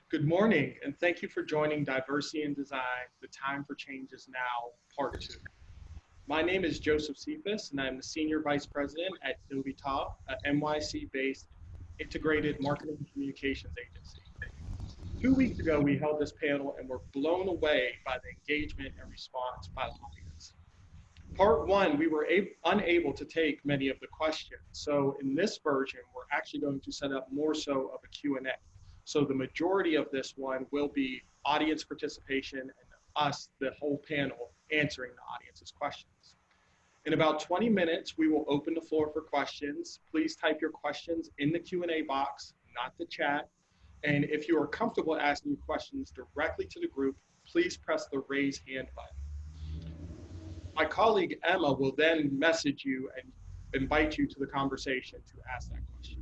Good morning, and thank you for joining Diversity in Design, The Time for Change is Now, Part 2. My name is Joseph Cephas, and I'm the Senior Vice President at Novità, a NYC-based integrated marketing and communications agency. 2 weeks ago, we held this panel and were blown away by the engagement and response by the audience. Part 1, we were unable to take many of the questions, so in this version, we're actually going to set up more so of a Q&A. So the majority of this one will be audience participation and us, the whole panel, answering the audience's questions. In about 20 minutes, we will open the floor for questions. Please type your questions in the Q&A box, not the chat. And if you are comfortable asking questions directly to the group, please press the raise hand button. My colleague Emma will then message you and invite you to the conversation to ask that question.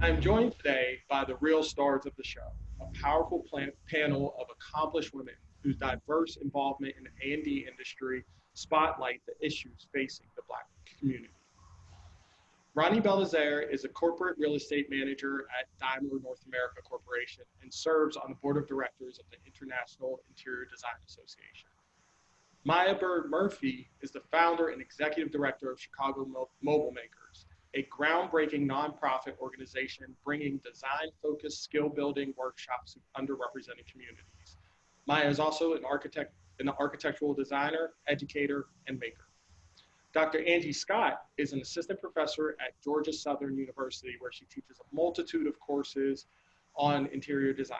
I'm joined today by the real stars of the show, a powerful panel of accomplished women whose diverse involvement in the A&D industry spotlight the issues facing the Black community. Ronnie Belizaire is a corporate real estate manager at Daimler North America Corporation and serves on the board of directors of the International Interior Design Association. Maya Bird Murphy is the founder and executive director of Chicago Mobile Makers, a groundbreaking nonprofit organization bringing design-focused skill-building workshops to underrepresented communities. Maya is also an architectural designer, educator, and maker. Dr. Angie Scott is an assistant professor at Georgia Southern University, where she teaches a multitude of courses on interior design.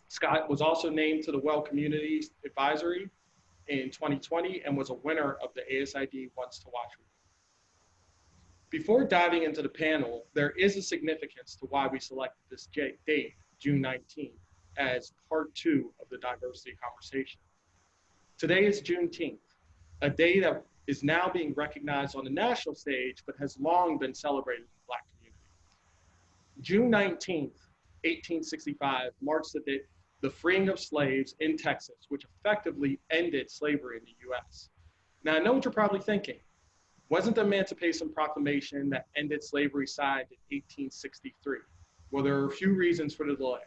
Scott was also named to the Well Communities Advisory in 2020 and was a winner of the ASID Wants to Watch Review. Before diving into the panel, there is a significance to why we selected this date, June 19th, as part 2 of the diversity conversation. Today is Juneteenth, a day that is now being recognized on the national stage, but has long been celebrated in the Black community. June 19th, 1865 marks the freeing of slaves in Texas, which effectively ended slavery in the US. Now I know what you're probably thinking. Wasn't the Emancipation Proclamation that ended slavery signed in 1863? Well, there are a few reasons for the delay.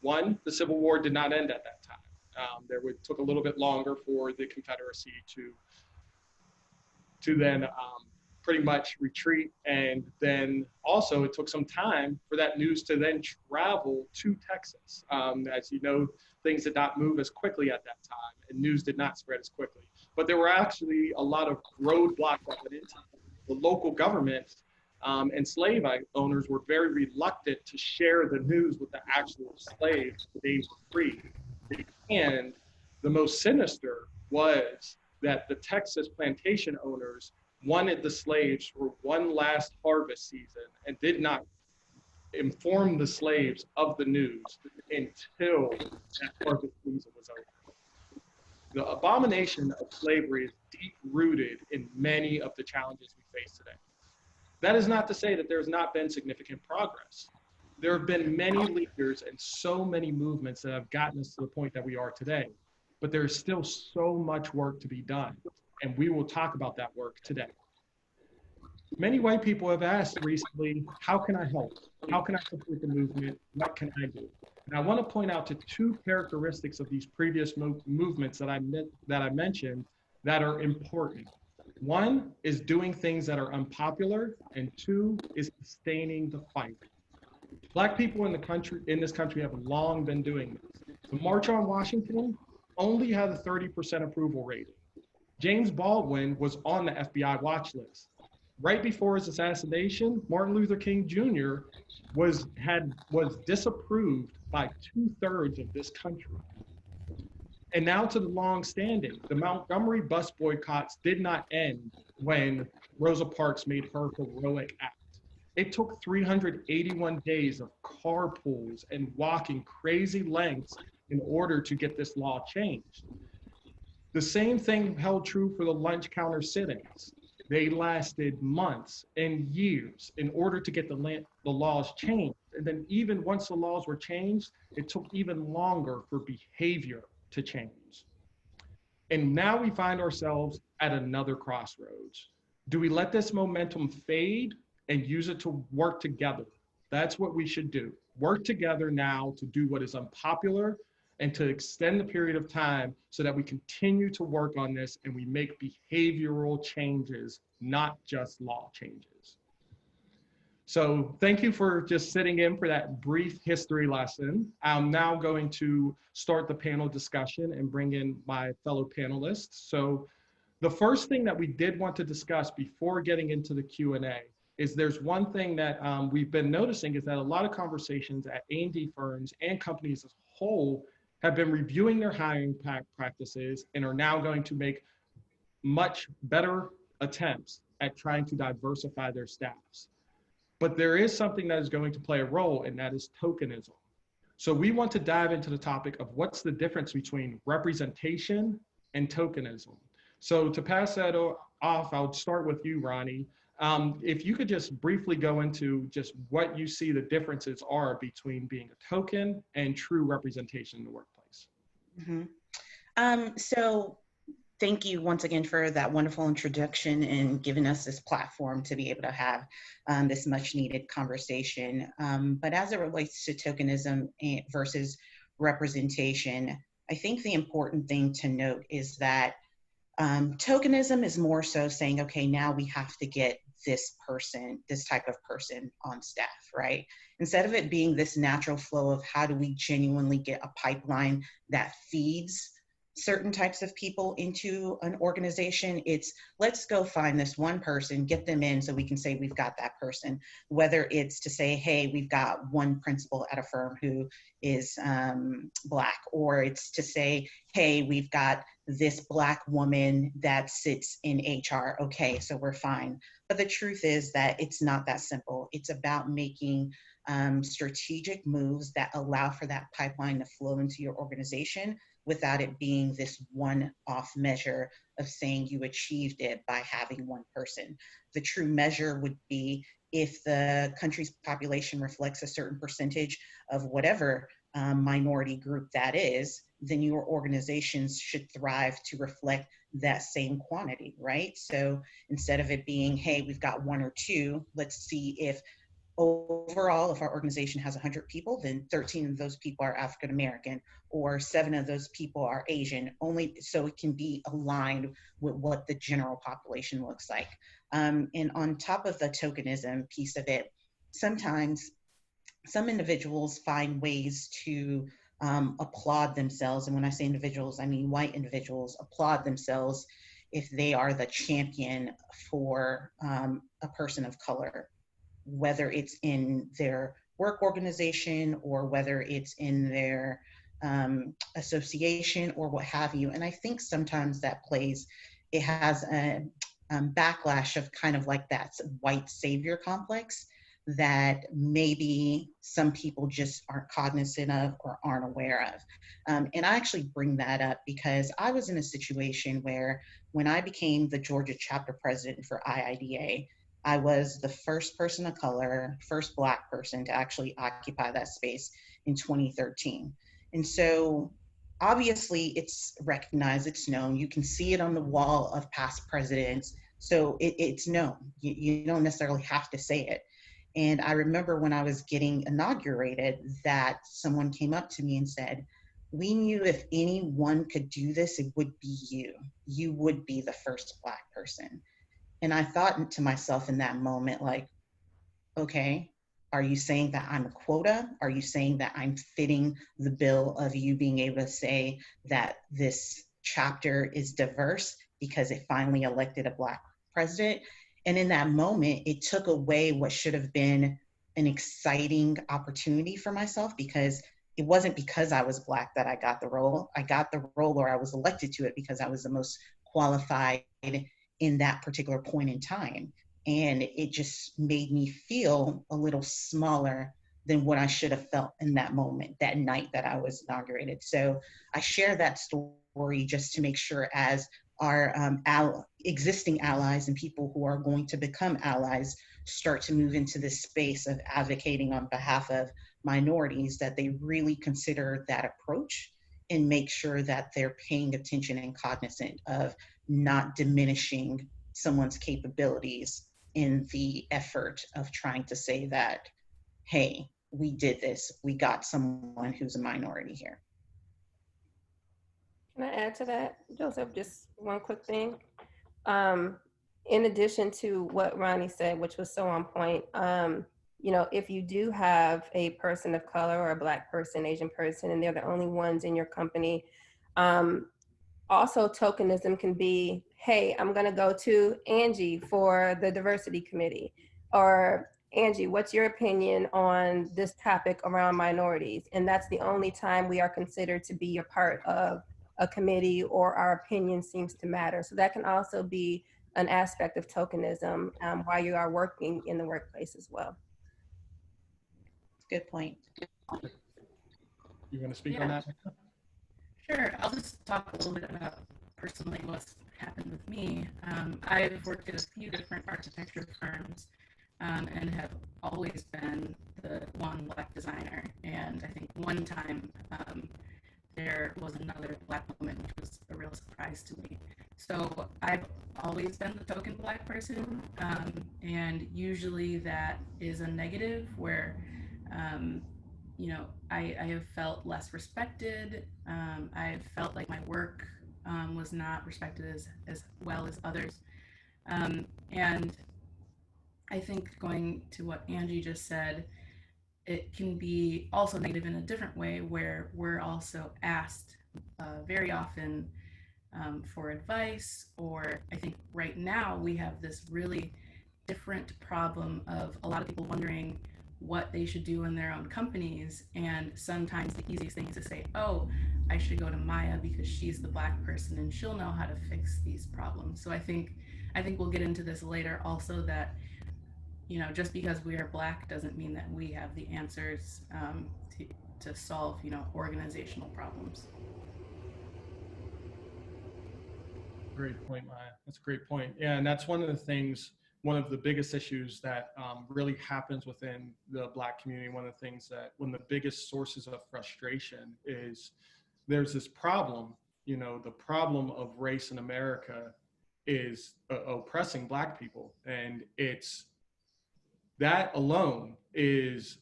One, the Civil War did not end at that time. It took a little bit longer for the Confederacy to then pretty much retreat, and then also it took some time for that news to then travel to Texas. As you know, things did not move as quickly at that time, and news did not spread as quickly. But there were actually a lot of roadblocks that went into it. The local governments and slave owners were very reluctant to share the news with the actual slaves that they were free. And the most sinister was that the Texas plantation owners wanted the slaves for one last harvest season and did not inform the slaves of the news until that harvest season was over. The abomination of slavery is deep-rooted in many of the challenges we face today. That is not to say that there's not been significant progress. There have been many leaders and so many movements that have gotten us to the point that we are today, but there's still so much work to be done, and we will talk about that work today. Many white people have asked recently, how can I help? How can I support the movement? What can I do? And I want to point out to 2 characteristics of these previous movements that I mentioned that are important. 1 is doing things that are unpopular, and 2 is sustaining the fight. Black people in this country have long been doing this. The March on Washington only had a 30% approval rating. James Baldwin was on the FBI watch list. Right before his assassination, Martin Luther King Jr. was disapproved by 2/3 of this country. And now to the long-standing, the Montgomery bus boycotts did not end when Rosa Parks made her heroic act. It took 381 days of carpools and walking crazy lengths in order to get this law changed. The same thing held true for the lunch counter sit-ins. They lasted months and years in order to get the laws changed. And then even once the laws were changed, it took even longer for behavior to change. And now we find ourselves at another crossroads. Do we let this momentum fade and use it to work together? That's what we should do. work together now to do what is unpopular and to extend the period of time so that we continue to work on this and we make behavioral changes, not just law changes. So thank you for just sitting in for that brief history lesson. I'm now going to start the panel discussion and bring in my fellow panelists. So the first thing that we did want to discuss before getting into the Q&A is there's one thing that we've been noticing is that a lot of conversations at A&D firms and companies as a whole have been reviewing their hiring practices and are now going to make much better attempts at trying to diversify their staffs. But there is something that is going to play a role, and that is tokenism. So we want to dive into the topic of what's the difference between representation and tokenism. So to pass that off, I'll start with you, Ronnie. If you could just briefly go into just what you see the differences are between being a token and true representation in the workplace. So thank you once again for that wonderful introduction and giving us this platform to be able to have this much needed conversation. But as it relates to tokenism versus representation, I think the important thing to note is that tokenism is more so saying, okay, now we have to get this person, this type of person on staff, right? Instead of it being this natural flow of how do we genuinely get a pipeline that feeds certain types of people into an organization, it's let's go find this one person, get them in so we can say we've got that person. Whether it's to say, hey, we've got one principal at a firm who is Black, or it's to say, hey, we've got this Black woman that sits in HR. Okay, so we're fine. But the truth is that it's not that simple. It's about making strategic moves that allow for that pipeline to flow into your organization without it being this one-off measure of saying you achieved it by having one person. The true measure would be if the country's population reflects a certain percentage of whatever minority group that is, then your organizations should thrive to reflect that same quantity, right? So instead of it being, hey, we've got one or two, let's see if overall, if our organization has 100 people, then 13 of those people are African American, or 7 of those people are Asian, only so it can be aligned with what the general population looks like. And on top of the tokenism piece of it, sometimes some individuals find ways to applaud themselves. And when I say individuals, I mean white individuals applaud themselves if they are the champion for a person of color, whether it's in their work organization or whether it's in their association or what have you. And I think sometimes that it has a backlash of kind of like that white savior complex that maybe some people just aren't cognizant of or aren't aware of. And I actually bring that up because I was in a situation where when I became the Georgia chapter president for IIDA, I was the first person of color, first Black person to actually occupy that space in 2013. And so obviously it's recognized, it's known, you can see it on the wall of past presidents. So it's known, you don't necessarily have to say it. And I remember when I was getting inaugurated that someone came up to me and said, we knew if anyone could do this, it would be you. You would be the first Black person. And I thought to myself in that moment, like, okay, are you saying that I'm a quota? Are you saying that I'm fitting the bill of you being able to say that this chapter is diverse because it finally elected a Black president? And in that moment, it took away what should have been an exciting opportunity for myself, because it wasn't because I was Black that I got the role. I got the role, or I was elected to it, because I was the most qualified in that particular point in time. And it just made me feel a little smaller than what I should have felt in that moment, that night that I was inaugurated. So I share that story just to make sure, as our existing allies and people who are going to become allies start to move into this space of advocating on behalf of minorities, that they really consider that approach and make sure that they're paying attention and cognizant of not diminishing someone's capabilities in the effort of trying to say that, hey, we did this. We got someone who's a minority here. Can I add to that, Joseph? Just one quick thing. In addition to what Ronnie said, which was so on point, you know, if you do have a person of color or a Black person, Asian person, and they're the only ones in your company, also tokenism can be, hey, I'm gonna go to Angie for the diversity committee, or Angie, what's your opinion on this topic around minorities? And that's the only time we are considered to be a part of a committee, or our opinion seems to matter. So that can also be an aspect of tokenism while you are working in the workplace as well. Good point. You want to speak on that? Sure, I'll just talk a little bit about personally what's happened with me. I've worked at a few different architecture firms and have always been the one Black designer. And I think one time there was another Black woman, which was a real surprise to me. So I've always been the token Black person, and usually that is a negative where, you know, I have felt less respected. I've felt like my work was not respected as well as others. And I think going to what Angie just said, it can be also negative in a different way, where we're also asked very often for advice, or I think right now we have this really different problem of a lot of people wondering what they should do in their own companies, and sometimes the easiest thing is to say, oh, I should go to Maya because she's the Black person and she'll know how to fix these problems. So I think we'll get into this later also, that, you know, just because we are Black doesn't mean that we have the answers to solve, you know, organizational problems. Great point, Maya. That's a great point. Yeah, and that's one of the things, one of the biggest issues that really happens within the Black community. One of the things that, one of the biggest sources of frustration is there's this problem, you know, the problem of race in America is oppressing Black people. And it's, that alone is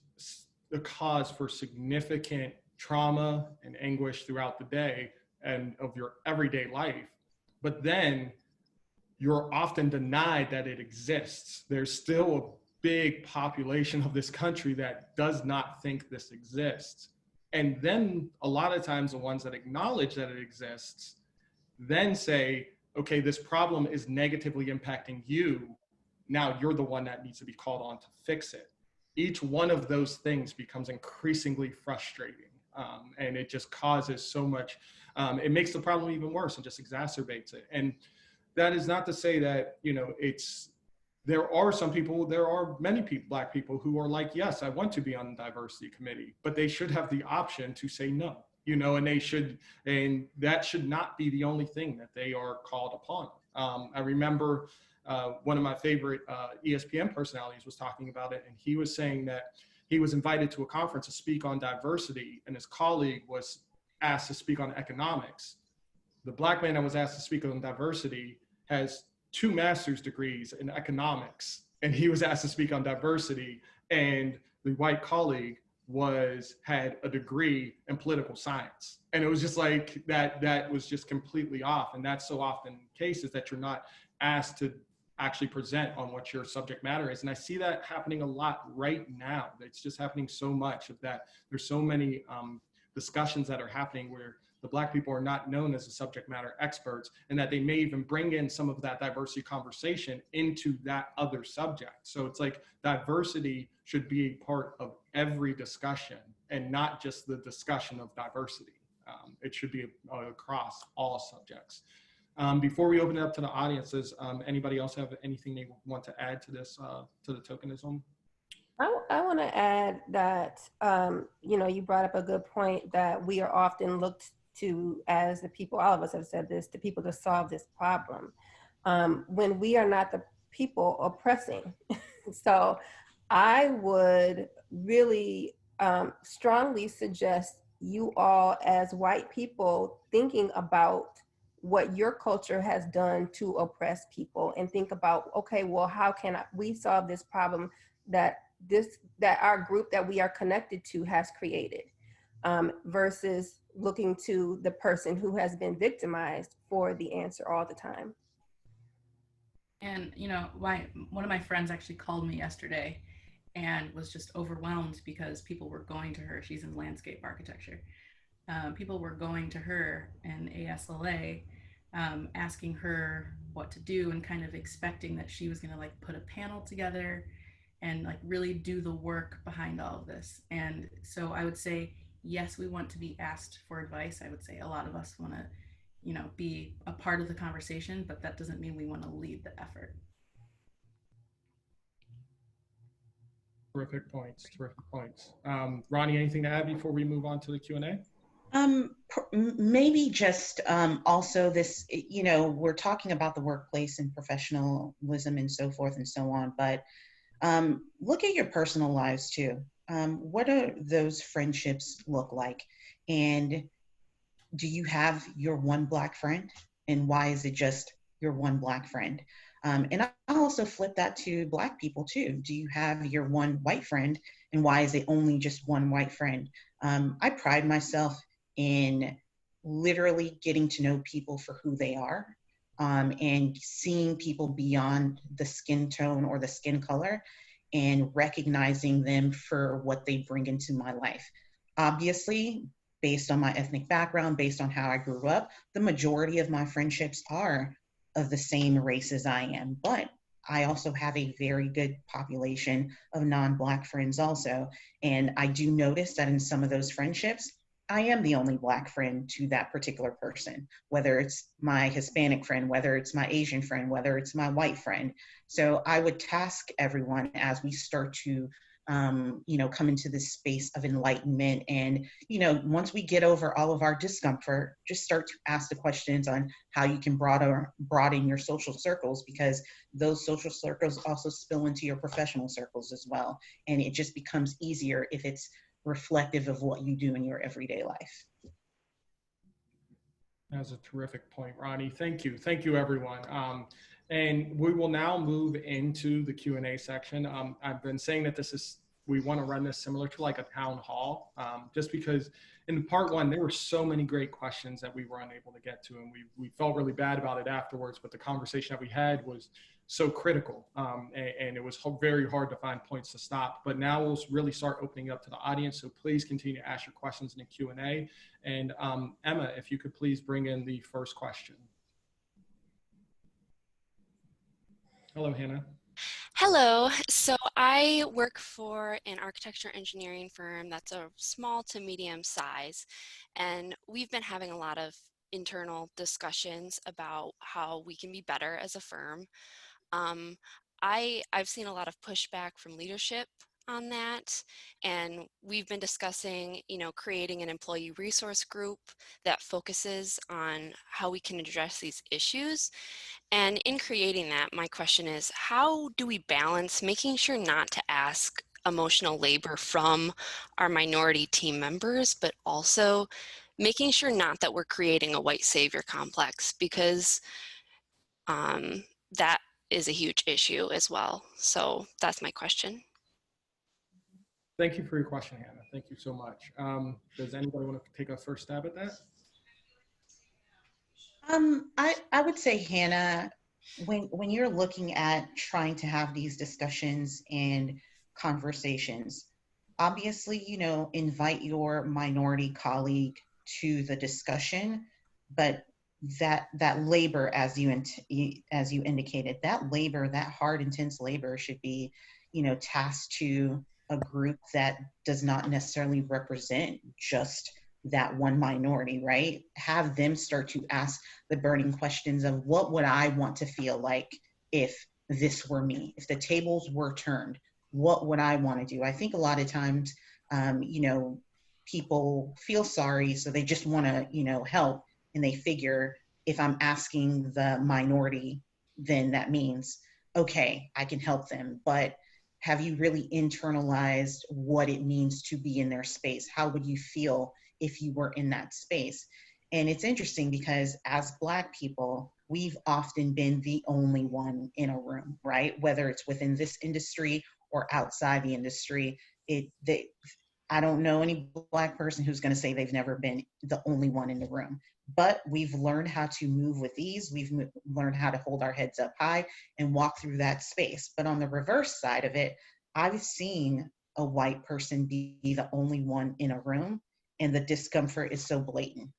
the cause for significant trauma and anguish throughout the day and of your everyday life. But then you're often denied that it exists. There's still a big population of this country that does not think this exists. And then a lot of times the ones that acknowledge that it exists then say, okay, this problem is negatively impacting you. Now you're the one that needs to be called on to fix it. Each one of those things becomes increasingly frustrating. And it just causes so much, it makes the problem even worse and just exacerbates it. And that is not to say that, you know, there are many people, Black people, who are like, yes, I want to be on the diversity committee, but they should have the option to say no, you know, and that should not be the only thing that they are called upon. I remember one of my favorite ESPN personalities was talking about it, and he was saying that he was invited to a conference to speak on diversity, and his colleague was asked to speak on economics. The Black man that was asked to speak on diversity has 2 master's degrees in economics, and he was asked to speak on diversity, and the white colleague had a degree in political science. And it was just like that was just completely off. And that's so often cases that you're not asked to actually present on what your subject matter is. And I see that happening a lot right now. It's just happening so much of that. There's so many discussions that are happening where the Black people are not known as the subject matter experts, and that they may even bring in some of that diversity conversation into that other subject. So it's like diversity should be a part of every discussion and not just the discussion of diversity. It should be across all subjects. Before we open it up to the audiences, anybody else have anything they want to add to this, to the tokenism? I want to add that, you know, you brought up a good point that we are often looked to as the people, all of us have said this, the people to solve this problem, when we are not the people oppressing. So I would really strongly suggest you all as white people thinking about what your culture has done to oppress people, and think about, okay, well, how can we solve this problem that that our group that we are connected to has created, versus looking to the person who has been victimized for the answer all the time. And, you know, one of my friends actually called me yesterday and was just overwhelmed because people were going to her. She's in landscape architecture. People were going to her in ASLA, asking her what to do and kind of expecting that she was going to like put a panel together and like really do the work behind all of this. And so I would say, yes, we want to be asked for advice. I would say a lot of us want to, you know, be a part of the conversation, but that doesn't mean we want to lead the effort. Terrific points, terrific points. Ronnie, anything to add before we move on to the Q&A? Maybe just also this, you know, we're talking about the workplace and professionalism and so forth and so on, but look at your personal lives too. What do those friendships look like? And do you have your one Black friend? And why is it just your one Black friend? And I also flip that to Black people too. Do you have your one white friend? And why is it only just one white friend? I pride myself in literally getting to know people for who they are, and seeing people beyond the skin tone or the skin color and recognizing them for what they bring into my life. Obviously, based on my ethnic background, based on how I grew up, the majority of my friendships are of the same race as I am, but I also have a very good population of non-Black friends also. And I do notice that in some of those friendships, I am the only Black friend to that particular person, whether it's my Hispanic friend, whether it's my Asian friend, whether it's my white friend. So I would task everyone as we start to, you know, come into this space of enlightenment. And, you know, once we get over all of our discomfort, just start to ask the questions on how you can broaden your social circles, because those social circles also spill into your professional circles as well. And it just becomes easier if it's reflective of what you do in your everyday life. That's a terrific point, Ronnie. Thank you. Thank you, everyone. And we will now move into the Q&A section. I've been saying that we want to run this similar to like a town hall, just because in part one, there were so many great questions that we were unable to get to, and we felt really bad about it afterwards, but the conversation that we had was so critical, and it was very hard to find points to stop. But now we'll really start opening up to the audience, so please continue to ask your questions in the Q&A. And Emma, if you could please bring in the first question. Hello, Hannah. Hello. So I work for an architecture engineering firm that's a small to medium size, and we've been having a lot of internal discussions about how we can be better as a firm. I've seen a lot of pushback from leadership on that, and we've been discussing, you know, creating an employee resource group that focuses on how we can address these issues. And in creating that, my question is, how do we balance making sure not to ask emotional labor from our minority team members, but also making sure not that we're creating a white savior complex, because that is a huge issue as well. So that's my question. Thank you for your question, Hannah. Thank you so much. Does anybody want to take a first stab at that? I would say, Hannah, when you're looking at trying to have these discussions and conversations, obviously, you know, invite your minority colleague to the discussion, but that labor, as you indicated, that labor, that hard, intense labor should be, you know, tasked to a group that does not necessarily represent just that one minority, right? Have them start to ask the burning questions of, what would I want to feel like if this were me? If the tables were turned, what would I want to do? I think a lot of times, you know, people feel sorry, so they just want to, you know, help. And they figure, if I'm asking the minority, then that means, okay, I can help them. But have you really internalized what it means to be in their space? How would you feel if you were in that space? And it's interesting because as Black people, we've often been the only one in a room, right? Whether it's within this industry or outside the industry, I don't know any Black person who's going to say they've never been the only one in the room. But we've learned how to move with ease. We've learned how to hold our heads up high and walk through that space. But on the reverse side of it, I've seen a white person be the only one in a room, and the discomfort is so blatant.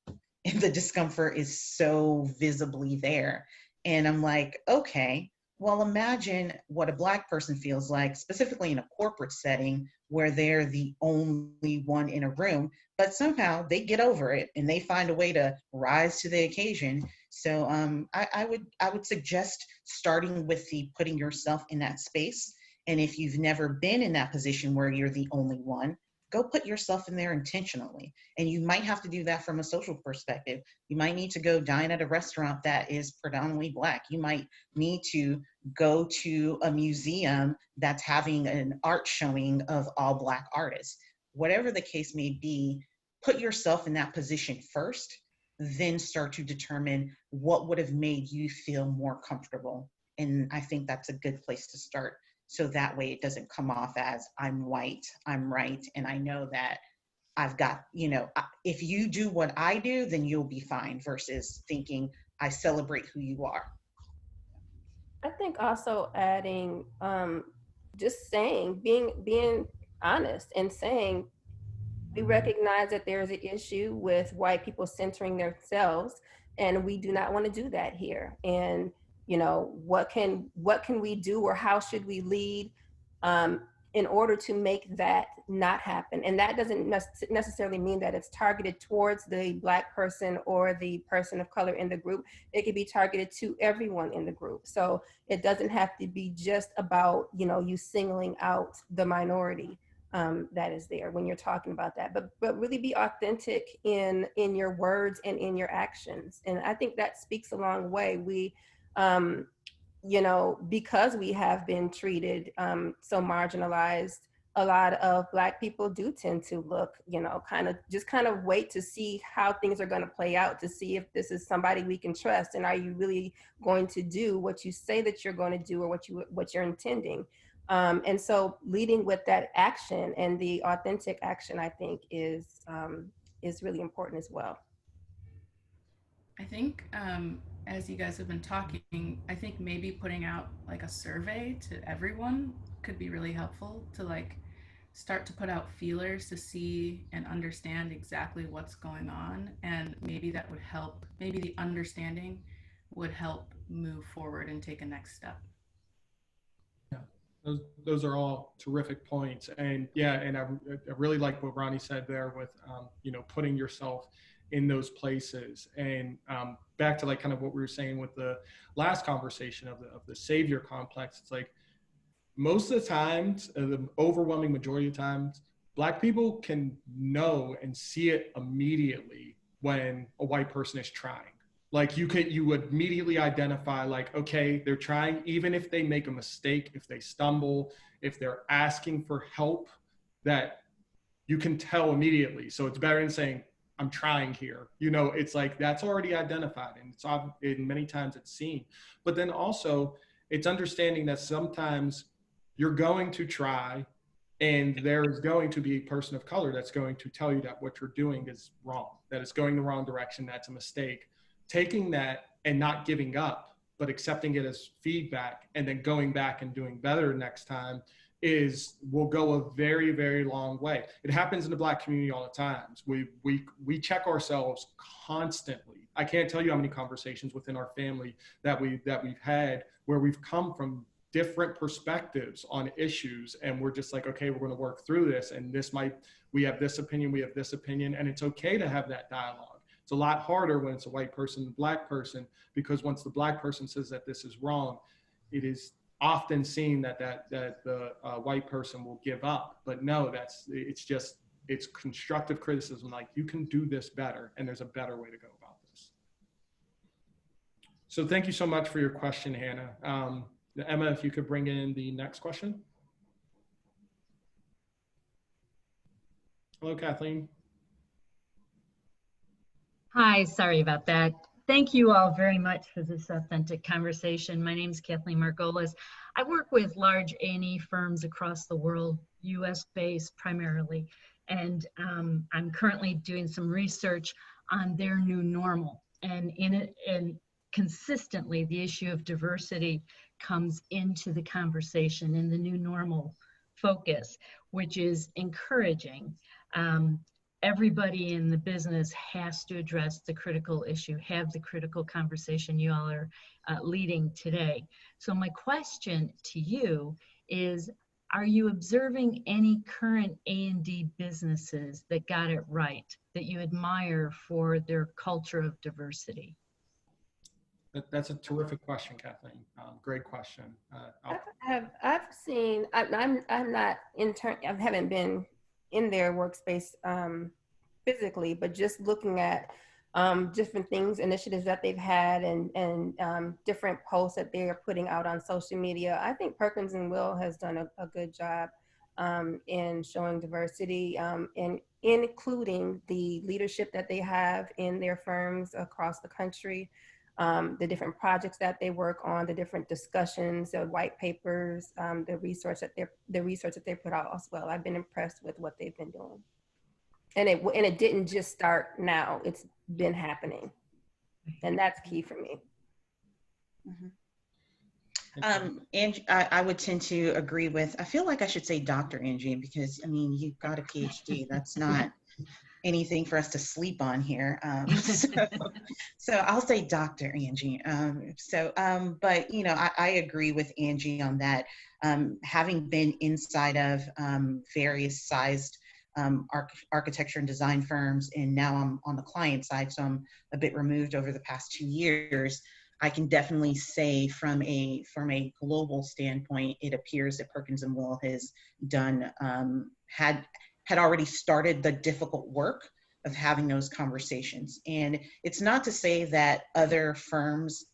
And the discomfort is so visibly there. And I'm like, okay, well, imagine what a Black person feels like, specifically in a corporate setting where they're the only one in a room, but somehow they get over it and they find a way to rise to the occasion. So I would suggest starting with the putting yourself in that space. And if you've never been in that position where you're the only one, go put yourself in there intentionally. And you might have to do that from a social perspective. You might need to go dine at a restaurant that is predominantly Black. You might need to go to a museum that's having an art showing of all Black artists. Whatever the case may be, put yourself in that position first, then start to determine what would have made you feel more comfortable. And I think that's a good place to start. So that way it doesn't come off as I'm white, I'm right, and I know that I've got, if you do what I do, then you'll be fine, versus thinking I celebrate who you are. I think also adding, just saying, being honest and saying, we recognize that there's an issue with white people centering themselves, and we do not want to do that here. And what can we do, or how should we lead in order to make that not happen? And that doesn't necessarily mean that it's targeted towards the Black person or the person of color in the group. It could be targeted to everyone in the group. So it doesn't have to be just about, you singling out the minority that is there when you're talking about that, but really be authentic in your words and in your actions. And I think that speaks a long way. We, because we have been treated so marginalized, a lot of Black people do tend to look, kind of wait to see how things are going to play out, to see if this is somebody we can trust, and are you really going to do what you say that you're going to do, or what you're intending. And so leading with that action, and the authentic action, I think is really important as well. I think as you guys have been talking, I think maybe putting out like a survey to everyone could be really helpful, to like start to put out feelers to see and understand exactly what's going on. And maybe that would help, maybe the understanding would help move forward and take a next step. Yeah, those are all terrific points. And yeah, and I really like what Ronnie said there with, putting yourself in those places. And back to like kind of what we were saying with the last conversation of the savior complex, it's like most of the times, the overwhelming majority of times, Black people can know and see it immediately when a white person is trying. Like you would immediately identify, like, okay, they're trying, even if they make a mistake, if they stumble, if they're asking for help, that you can tell immediately. So it's better than saying, I'm trying here. It's like that's already identified, and and many times it's seen. But then also it's understanding that sometimes you're going to try, and there's going to be a person of color that's going to tell you that what you're doing is wrong, that it's going the wrong direction, that's a mistake. Taking that and not giving up, but accepting it as feedback, and then going back and doing better next time will go a very, very long way. It happens in the Black community all the times. We check ourselves constantly. I can't tell you how many conversations within our family that we've had where we've come from different perspectives on issues, and we're just like, okay, we're going to work through this, and we have this opinion, and it's okay to have that dialogue. It's a lot harder when it's a white person and a Black person, because once the Black person says that this is wrong, it is often seen that the white person will give up. But no, it's constructive criticism. Like, you can do this better, and there's a better way to go about this. So thank you so much for your question, Hannah. Emma, if you could bring in the next question. Hello, Kathleen. Hi, sorry about that. Thank you all very much for this authentic conversation. My name is Kathleen Margolis. I work with large A&E firms across the world, US based primarily, and I'm currently doing some research on their new normal. And in it, and consistently, the issue of diversity comes into the conversation in the new normal focus, which is encouraging. Everybody in the business has to address the critical issue, have the critical conversation you all are leading today. So my question to you is, are you observing any current A&D businesses that got it right, that you admire for their culture of diversity? That's a terrific question, Kathleen. Great question. I've seen, I'm not I haven't been in their workspace physically, but just looking at different things, initiatives that they've had, and different posts that they are putting out on social media. I think Perkins and Will has done a good job in showing diversity, and including the leadership that they have in their firms across the country, the different projects that they work on, the different discussions, the white papers, the research that they put out as well. I've been impressed with what they've been doing. And it didn't just start now, it's been happening. And that's key for me. Angie, I would tend to agree with, I feel like I should say Dr. Angie, because I mean, you've got a PhD. That's not anything for us to sleep on here. So I'll say Dr. Angie. But you know, I agree with Angie on that. Having been inside of various sized architecture and design firms, and now I'm on the client side, so I'm a bit removed over the past 2 years. I can definitely say from a global standpoint, it appears that Perkins and Will has done had already started the difficult work of having those conversations. And it's not to say that other firms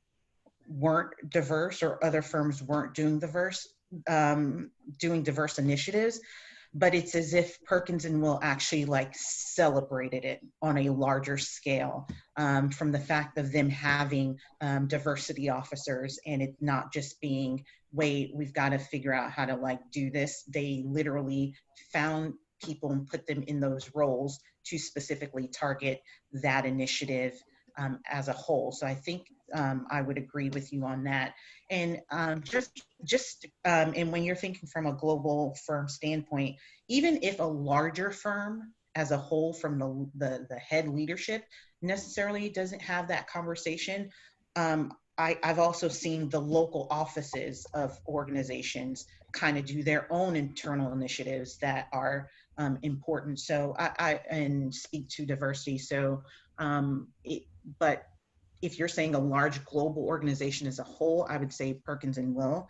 weren't diverse or other firms weren't doing diverse initiatives, but it's as if Perkins and Will actually like celebrated it on a larger scale, from the fact of them having diversity officers, and it not just being, wait, we've got to figure out how to like do this. They literally found people and put them in those roles to specifically target that initiative as a whole. So I think I would agree with you on that. And and when you're thinking from a global firm standpoint, even if a larger firm as a whole from the head leadership necessarily doesn't have that conversation, I've also seen the local offices of organizations kind of do their own internal initiatives that are important. So and speak to diversity. So, but if you're saying a large global organization as a whole, I would say Perkins and Will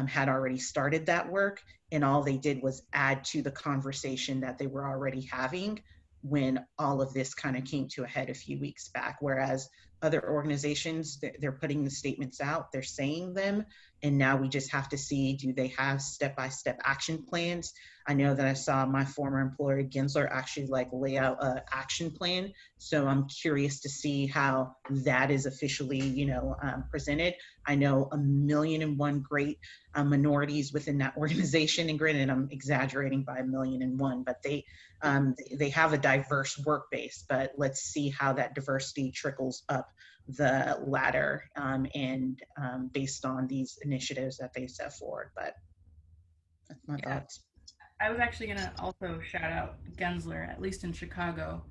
had already started that work, and all they did was add to the conversation that they were already having when all of this kind of came to a head a few weeks back. Whereas other organizations, they're putting the statements out, they're saying them, and now we just have to see, do they have step-by-step action plans? I know that I saw my former employer, Gensler, actually like lay out an action plan. So I'm curious to see how that is officially, you know, presented. I know 1,000,001 great minorities within that organization, and granted, I'm exaggerating by 1,000,001, but they have a diverse work base. But let's see how that diversity trickles up the ladder, and based on these initiatives that they set forward. But that's my thoughts. I was actually going to also shout out Gensler, at least in Chicago,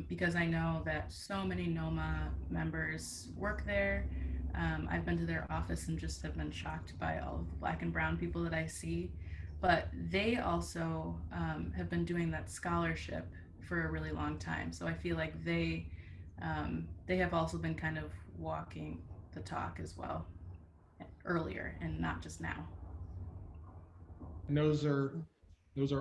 because I know that so many Noma members work there. I've been to their office and just have been shocked by all of the Black and brown people that I see. But they also have been doing that scholarship for a really long time. So I feel like they have also been kind of walking the talk as well earlier, and not just now. And those are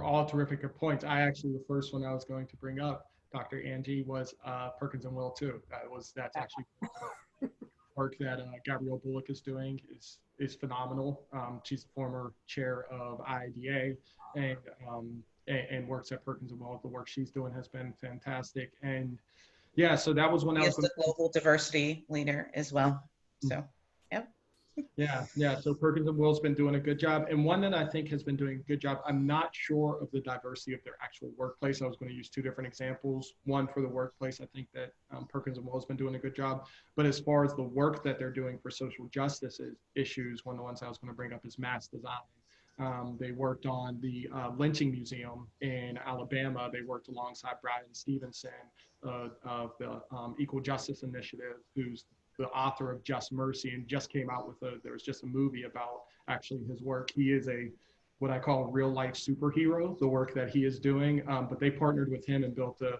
all terrific points. The first one I was going to bring up, Dr. Angie, was Perkins and Will too. That's actually work that Gabrielle Bullock is doing is phenomenal. She's the former chair of IIDA and works at Perkins and Will. The work she's doing has been fantastic. And yeah, so that was when I was the global diversity leader as well. So, yep. Yeah. So Perkins and Will's been doing a good job. And one that I think has been doing a good job, I'm not sure of the diversity of their actual workplace. I was going to use two different examples. One for the workplace, I think that Perkins and Will's been doing a good job. But as far as the work that they're doing for social justice issues, one of the ones I was going to bring up is mass design. They worked on the lynching museum in Alabama. They worked alongside Brian Stevenson of the Equal Justice Initiative, who's the author of Just Mercy, and just came out with there was just a movie about actually his work. He is what I call real life superhero, the work that he is doing. But they partnered with him and built a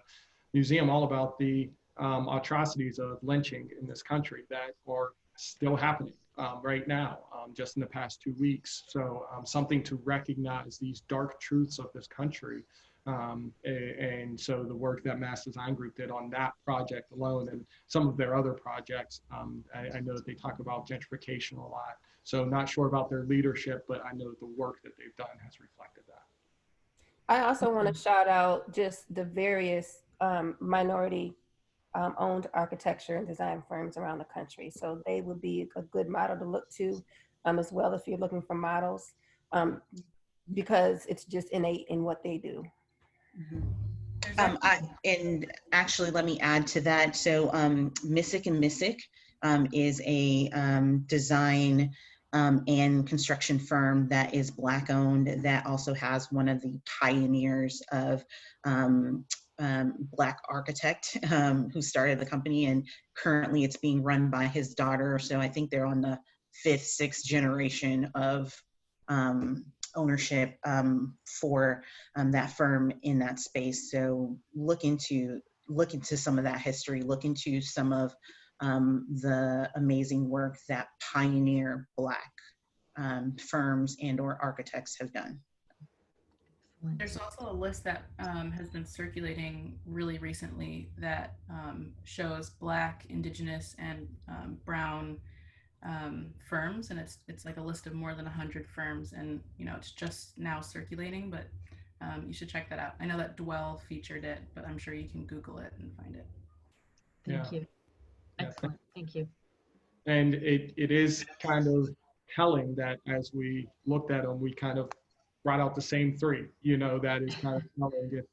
museum all about the atrocities of lynching in this country that are still happening right now, just in the past 2 weeks. So something to recognize these dark truths of this country. And so the work that Mass Design Group did on that project alone, and some of their other projects, I know that they talk about gentrification a lot. So not sure about their leadership, but I know that the work that they've done has reflected that. I also want to shout out just the various minority owned architecture and design firms around the country. So they would be a good model to look to as well if you're looking for models, because it's just innate in what they do. And actually, let me add to that. So Misuk and Misuk is a design and construction firm that is Black owned, that also has one of the pioneers of Black architect who started the company, and currently it's being run by his daughter. So I think they're on the 5th, 6th generation of ownership for that firm in that space. So look into some of that history, look into some of the amazing work that pioneer Black firms and or architects have done. There's also a list that has been circulating really recently that shows Black, Indigenous, and Brown firms, and it's like a list of more than 100 firms, and it's just now circulating, but you should check that out. I know that Dwell featured it, but I'm sure you can Google it and find it. Thank you. Excellent. Thank you. And it is kind of telling that as we looked at them, we kind of brought out the same three. That is kind of telling.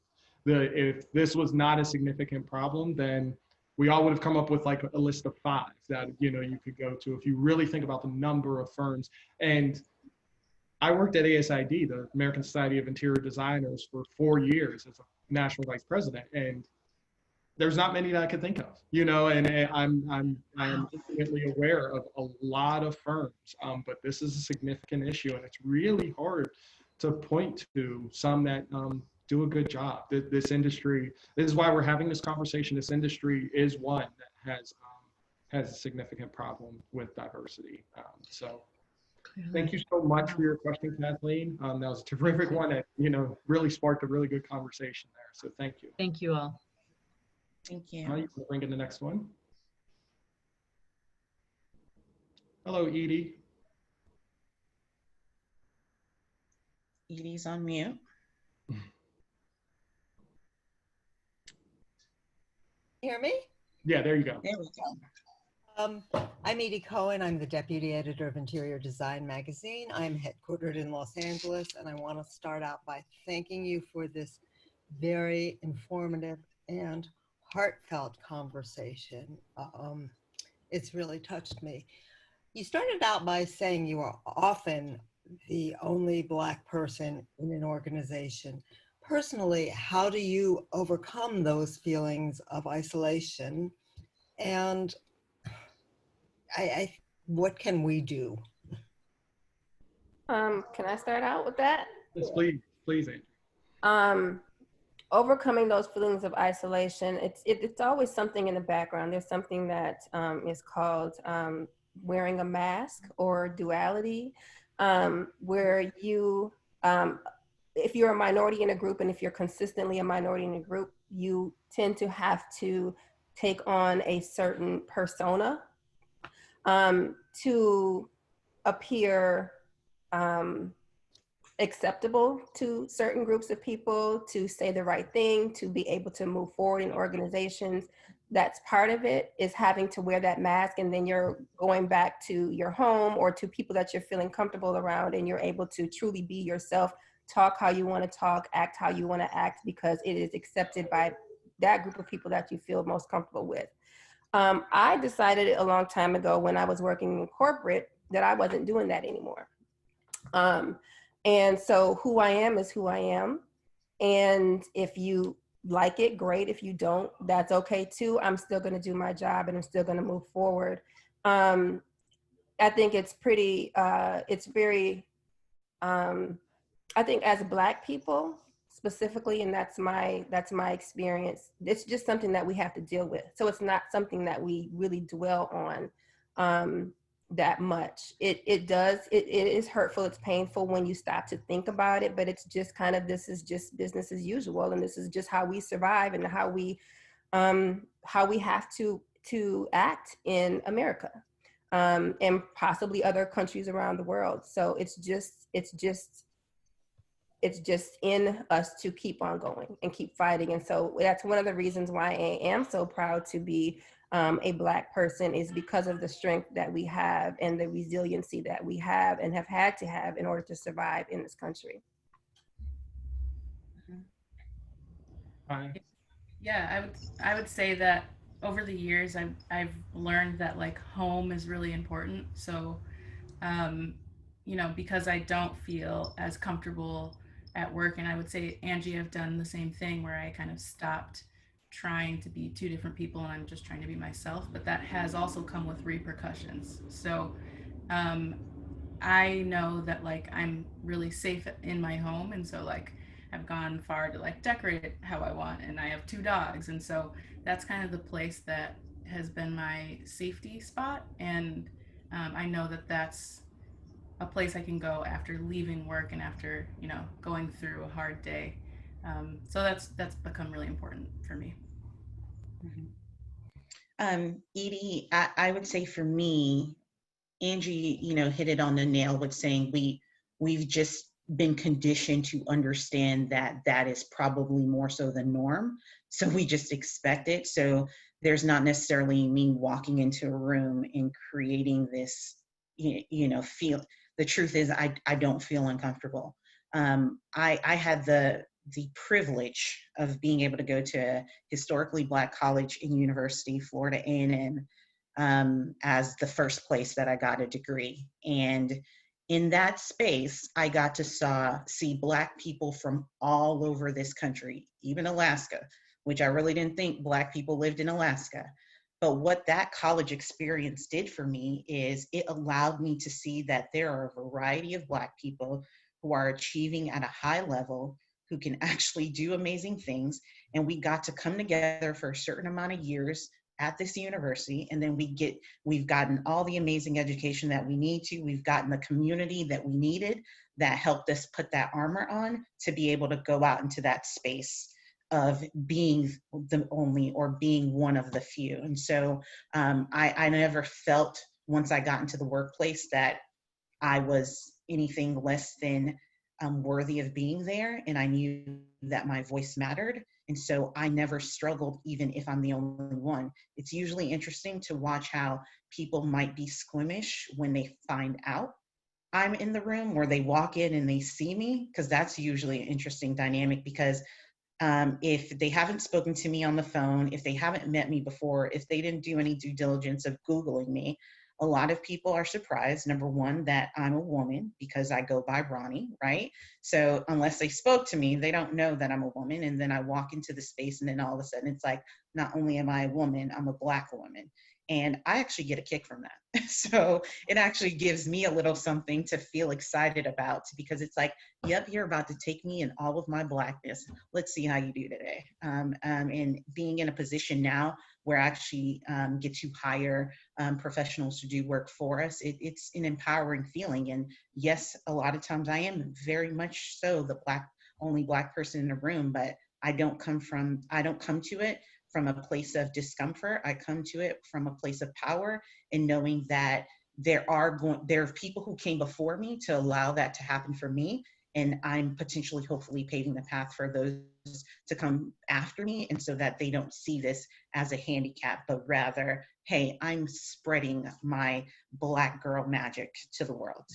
If this was not a significant problem, then we all would have come up with like a list of 5 that you could go to if you really think about the number of firms. And I worked at ASID, the American Society of Interior Designers, for 4 years as a national vice president, and there's not many that I could think of, and I'm intimately aware of a lot of firms, but this is a significant issue, and it's really hard to point to some that do a good job. This industry, this is why we're having this conversation. This industry is one that has a significant problem with diversity. So thank you so much for your question, Kathleen. That was a terrific one that, really sparked a really good conversation there. So thank you. Thank you all. Thank you. Now you can bring in the next one. Hello, Edie. Edie's on mute. Hear me? Yeah, there you go. There we go. I'm Edie Cohen. I'm the deputy editor of Interior Design magazine. I'm headquartered in Los Angeles, and I want to start out by thanking you for this very informative and heartfelt conversation. It's really touched me. You started out by saying you are often the only Black person in an organization. Personally, how do you overcome those feelings of isolation? And what can we do? Can I start out with that? Yes, please, Angie. Overcoming those feelings of isolation, it's always something in the background. There's something that is called wearing a mask or duality, where you, if you're a minority in a group, and if you're consistently a minority in a group, you tend to have to take on a certain persona to appear acceptable to certain groups of people, to say the right thing, to be able to move forward in organizations. that's part of it, is having to wear that mask, and then you're going back to your home or to people that you're feeling comfortable around, and you're able to truly be yourself, talk how you want to talk, act how you want to act, because it is accepted by that group of people that you feel most comfortable with. I decided a long time ago when I was working in corporate that I wasn't doing that anymore. And so who I am is who I am. And if you like it, great. If you don't, that's okay too. I'm still going to do my job and I'm still going to move forward. I think it's pretty, it's very, I think as Black people specifically, and that's my experience, it's just something that we have to deal with. So it's not something that we really dwell on that much. It is hurtful, it's painful when you stop to think about it, but it's just kind of, this is just business as usual, and this is just how we survive and how we have to act in America, and possibly other countries around the world. So it's just in us to keep on going and keep fighting. And so that's one of the reasons why I am so proud to be a Black person, is because of the strength that we have and the resiliency that we have and have had to have in order to survive in this country. Yeah, I would say that over the years, I've learned that like home is really important. So, you know, because I don't feel as comfortable at work, and I would say, Angie, I've done the same thing where I kind of stopped trying to be two different people and I'm just trying to be myself, but that has also come with repercussions. So I know that like I'm really safe in my home, and so like I've gone far to like decorate it how I want, and I have 2 dogs, and so that's kind of the place that has been my safety spot. And I know that that's a place I can go after leaving work and after, you know, going through a hard day. So that's become really important for me. Edie, I would say for me, Angie, you know, hit it on the nail with saying we've just been conditioned to understand that that is probably more so the norm. So we just expect it. So there's not necessarily me walking into a room and creating this, you know, feel. The truth is I don't feel uncomfortable. I had the privilege of being able to go to a historically Black college and university, Florida A&M, as the first place that I got a degree. And in that space, I got to see Black people from all over this country, even Alaska, which I really didn't think Black people lived in Alaska. But what that college experience did for me is it allowed me to see that there are a variety of Black people who are achieving at a high level, who can actually do amazing things. And we got to come together for a certain amount of years at this university. And then we've gotten all the amazing education that we need to. We've gotten the community that we needed that helped us put that armor on to be able to go out into that space of being the only or being one of the few. And so I never felt, once I got into the workplace, that I was anything less than worthy of being there. And I knew that my voice mattered. And so I never struggled, even if I'm the only one. It's usually interesting to watch how people might be squeamish when they find out I'm in the room, or they walk in and they see me, because that's usually an interesting dynamic. Because if they haven't spoken to me on the phone, if they haven't met me before, if they didn't do any due diligence of Googling me, a lot of people are surprised, number one, that I'm a woman, because I go by Ronnie, right? So unless they spoke to me, they don't know that I'm a woman. And then I walk into the space, and then all of a sudden it's like, not only am I a woman, I'm a Black woman. And I actually get a kick from that. So it actually gives me a little something to feel excited about, because it's like, yep, you're about to take me in all of my Blackness. Let's see how you do today. And being in a position now where I actually get to hire professionals to do work for us, it's an empowering feeling. And yes, a lot of times I am very much so the only Black person in the room, but I don't come to it from a place of discomfort. I come to it from a place of power, and knowing that there are people who came before me to allow that to happen for me. and I'm potentially, hopefully paving the path for those to come after me, and so that they don't see this as a handicap, but rather, hey, I'm spreading my Black girl magic to the world.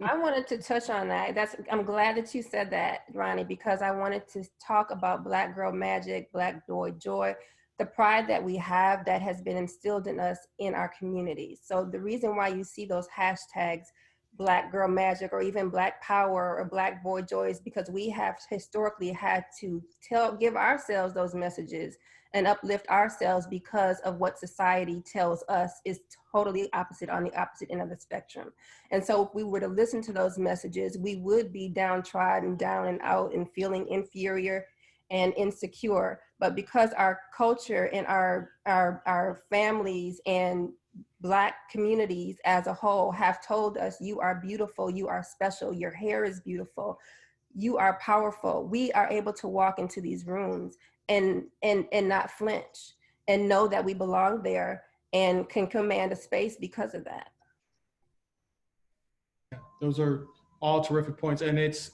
I wanted to touch on that. I'm glad that you said that, Ronnie, because I wanted to talk about Black girl magic, Black boy joy, the pride that we have that has been instilled in us in our communities. So the reason why you see those hashtags, Black girl magic, or even Black power or Black boy joy, is because we have historically had to give ourselves those messages and uplift ourselves because of what society tells us is totally opposite, on the opposite end of the spectrum. And so if we were to listen to those messages, we would be downtrodden, down and out, and feeling inferior and insecure. But because our culture and our families and Black communities as a whole have told us, you are beautiful, you are special, your hair is beautiful, you are powerful, we are able to walk into these rooms and not flinch and know that we belong there and can command a space because of that. Yeah, those are all terrific points, and it's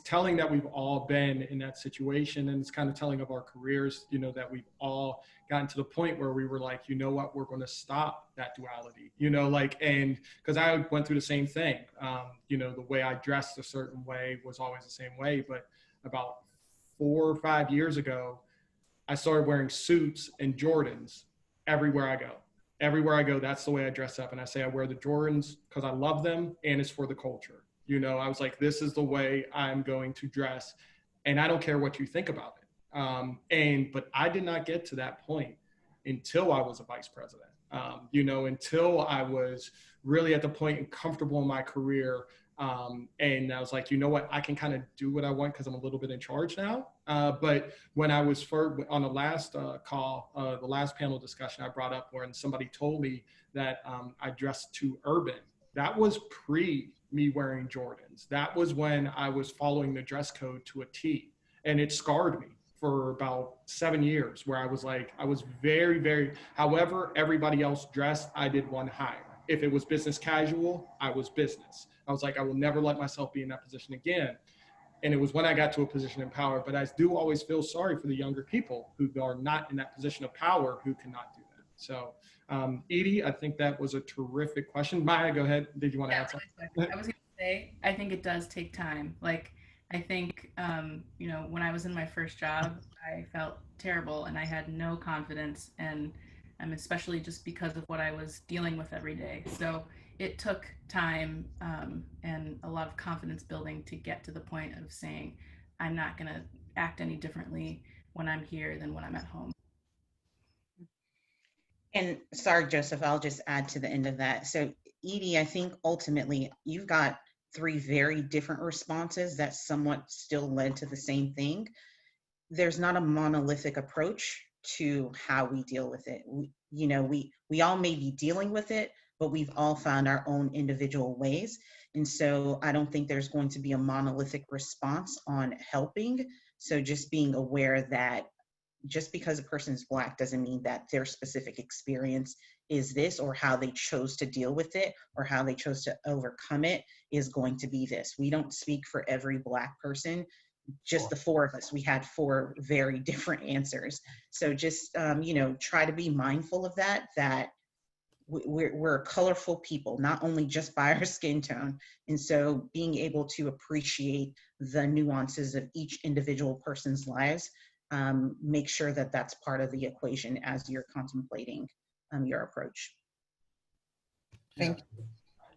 telling that we've all been in that situation, and it's kind of telling of our careers, you know, that we've all gotten to the point where we were like, you know what, we're going to stop that duality, you know, like, and because I went through the same thing, you know, the way I dressed a certain way was always the same way, but about 4 or 5 years ago, I started wearing suits and Jordans everywhere I go. Everywhere I go, that's the way I dress up. And I say I wear the Jordans because I love them and it's for the culture. You know, I was like, this is the way I'm going to dress. And I don't care what you think about it. But I did not get to that point until I was a vice president. You know, until I was really at the point and comfortable in my career. And I was like, you know what, I can kind of do what I want because I'm a little bit in charge now. But when I was first on the last call, the last panel discussion I brought up when somebody told me that I dressed too urban, that was pre me wearing Jordans. That was when I was following the dress code to a T, and it scarred me for about 7 years where I was like, I was very, very, however everybody else dressed, I did one higher. If it was business casual, I was business. I was like, I will never let myself be in that position again. And it was when I got to a position of power, but I do always feel sorry for the younger people who are not in that position of power who cannot do that. So Edie, I think that was a terrific question. Maya, go ahead. Did you want to add something? I was going to say, I think it does take time. Like, I think, you know, when I was in my first job, I felt terrible and I had no confidence, and especially just because of what I was dealing with every day. So it took time and a lot of confidence building to get to the point of saying, I'm not going to act any differently when I'm here than when I'm at home. And sorry, Joseph, I'll just add to the end of that. So Edie, I think ultimately you've got 3 very different responses that somewhat still led to the same thing. There's not a monolithic approach to how we deal with it. We all may be dealing with it, but we've all found our own individual ways. And so I don't think there's going to be a monolithic response on helping. So just being aware that just because a person is Black doesn't mean that their specific experience is this, or how they chose to deal with it, or how they chose to overcome it is going to be this. We don't speak for every Black person. Just the 4 of us, we had 4 very different answers. So just, try to be mindful of that we're a colorful people, not only just by our skin tone. And so being able to appreciate the nuances of each individual person's lives, make sure that that's part of the equation as you're contemplating your approach. Thank you.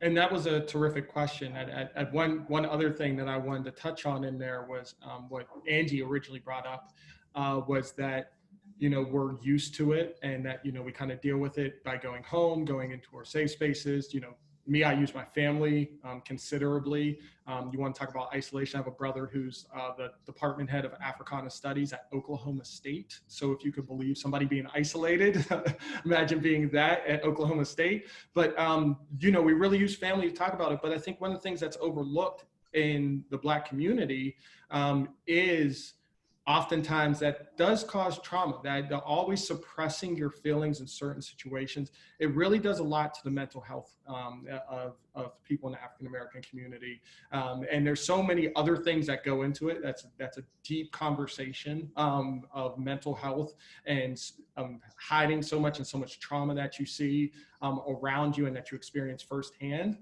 And that was a terrific question. One other thing that I wanted to touch on in there was what Angie originally brought up was that, you know, we're used to it, and that, you know, we kind of deal with it by going home, going into our safe spaces. You know, me, I use my family considerably. You want to talk about isolation? I have a brother who's the department head of Africana Studies at Oklahoma State. So if you could believe somebody being isolated, imagine being that at Oklahoma State. But, you know, we really use family to talk about it. But I think one of the things that's overlooked in the Black community is oftentimes that does cause trauma, that always suppressing your feelings in certain situations. It really does a lot to the mental health of people in the African-American community. And there's so many other things that go into it. That's a deep conversation of mental health and hiding so much and so much trauma that you see around you and that you experience firsthand.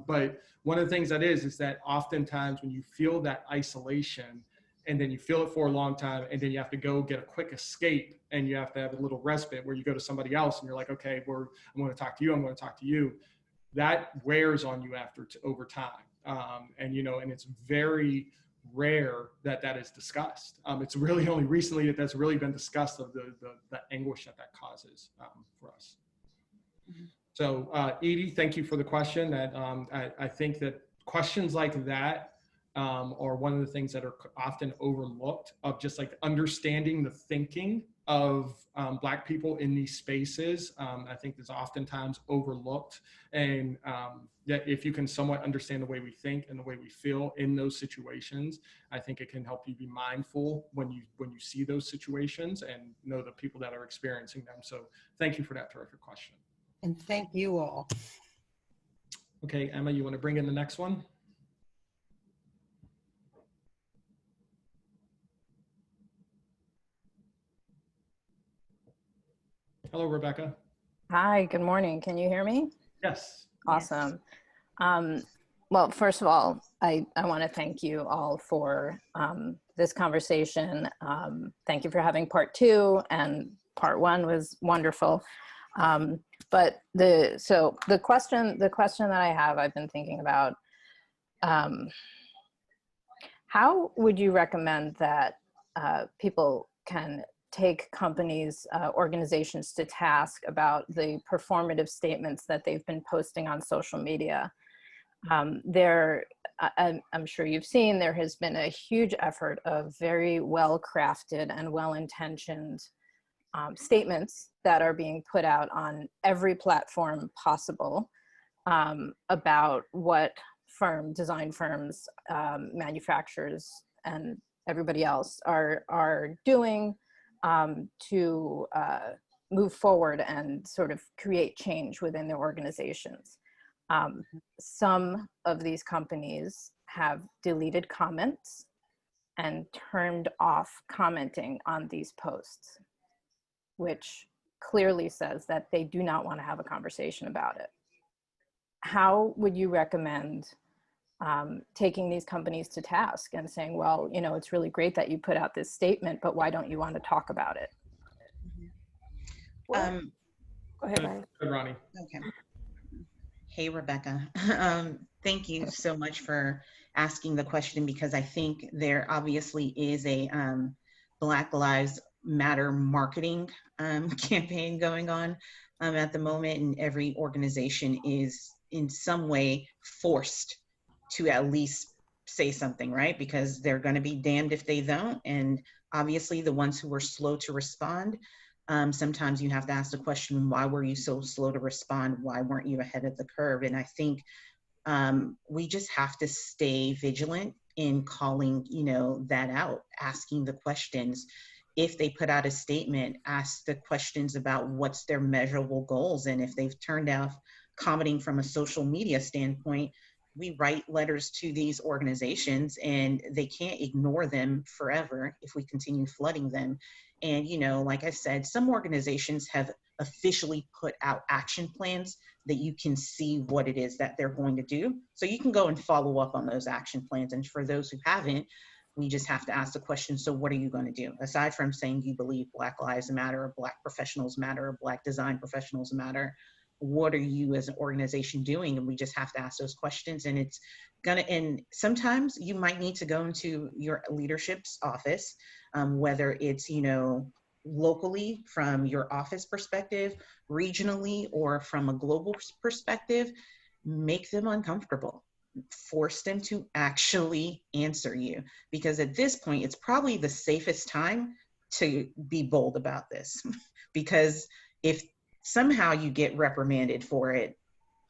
But one of the things that is that oftentimes when you feel that isolation, and then you feel it for a long time, and then you have to go get a quick escape, and you have to have a little respite where you go to somebody else and you're like, okay, I'm going to talk to you, I'm going to talk to you. That wears on you over time. And it's very rare that is discussed. It's really only recently that's really been discussed of the anguish that causes for us. Mm-hmm. So Edie, thank you for the question. That I think that questions like that are one of the things that are often overlooked, of just like understanding the thinking of Black people in these spaces. I think is oftentimes overlooked, and that if you can somewhat understand the way we think and the way we feel in those situations, I think it can help you be mindful when you see those situations and know the people that are experiencing them. So thank you for that terrific question. And thank you all. Okay, Emma, you want to bring in the next one? Hello, Rebecca. Hi, good morning. Can you hear me? Yes. Awesome. Well, first of all, I want to thank you all for this conversation. Thank you for having part 2, and part 1 was wonderful. But the question that I have, I've been thinking about, how would you recommend that people can take companies, organizations to task about the performative statements that they've been posting on social media? I'm sure you've seen, there has been a huge effort of very well-crafted and well-intentioned statements that are being put out on every platform possible about what design firms, manufacturers, and everybody else are doing to move forward and sort of create change within their organizations. Some of these companies have deleted comments and turned off commenting on these posts, which clearly says that they do not want to have a conversation about it. How would you recommend taking these companies to task and saying, well, it's really great that you put out this statement, but why don't you want to talk about it? Well, go ahead, Ronnie. Good, Ronnie. Okay. Hey, Rebecca. Thank you so much for asking the question, because I think there obviously is a Black Lives Matter marketing campaign going on at the moment, and every organization is in some way forced to at least say something, right? Because they're going to be damned if they don't. And obviously the ones who were slow to respond, sometimes you have to ask the question, why were you so slow to respond? Why weren't you ahead of the curve? And I think we just have to stay vigilant in calling, that out, asking the questions. If they put out a statement, ask the questions about what's their measurable goals. And if they've turned off commenting from a social media standpoint, we write letters to these organizations and they can't ignore them forever if we continue flooding them. And, like I said, some organizations have officially put out action plans that you can see what it is that they're going to do. So you can go and follow up on those action plans. And for those who haven't, we just have to ask the question, so what are you going to do? Aside from saying you believe Black Lives Matter, or Black professionals matter, or Black design professionals matter, what are you as an organization doing? And we just have to ask those questions. And and sometimes you might need to go into your leadership's office, whether it's, locally from your office perspective, regionally, or from a global perspective, make them uncomfortable. Force them to actually answer you. Because at this point, it's probably the safest time to be bold about this. Because if somehow you get reprimanded for it,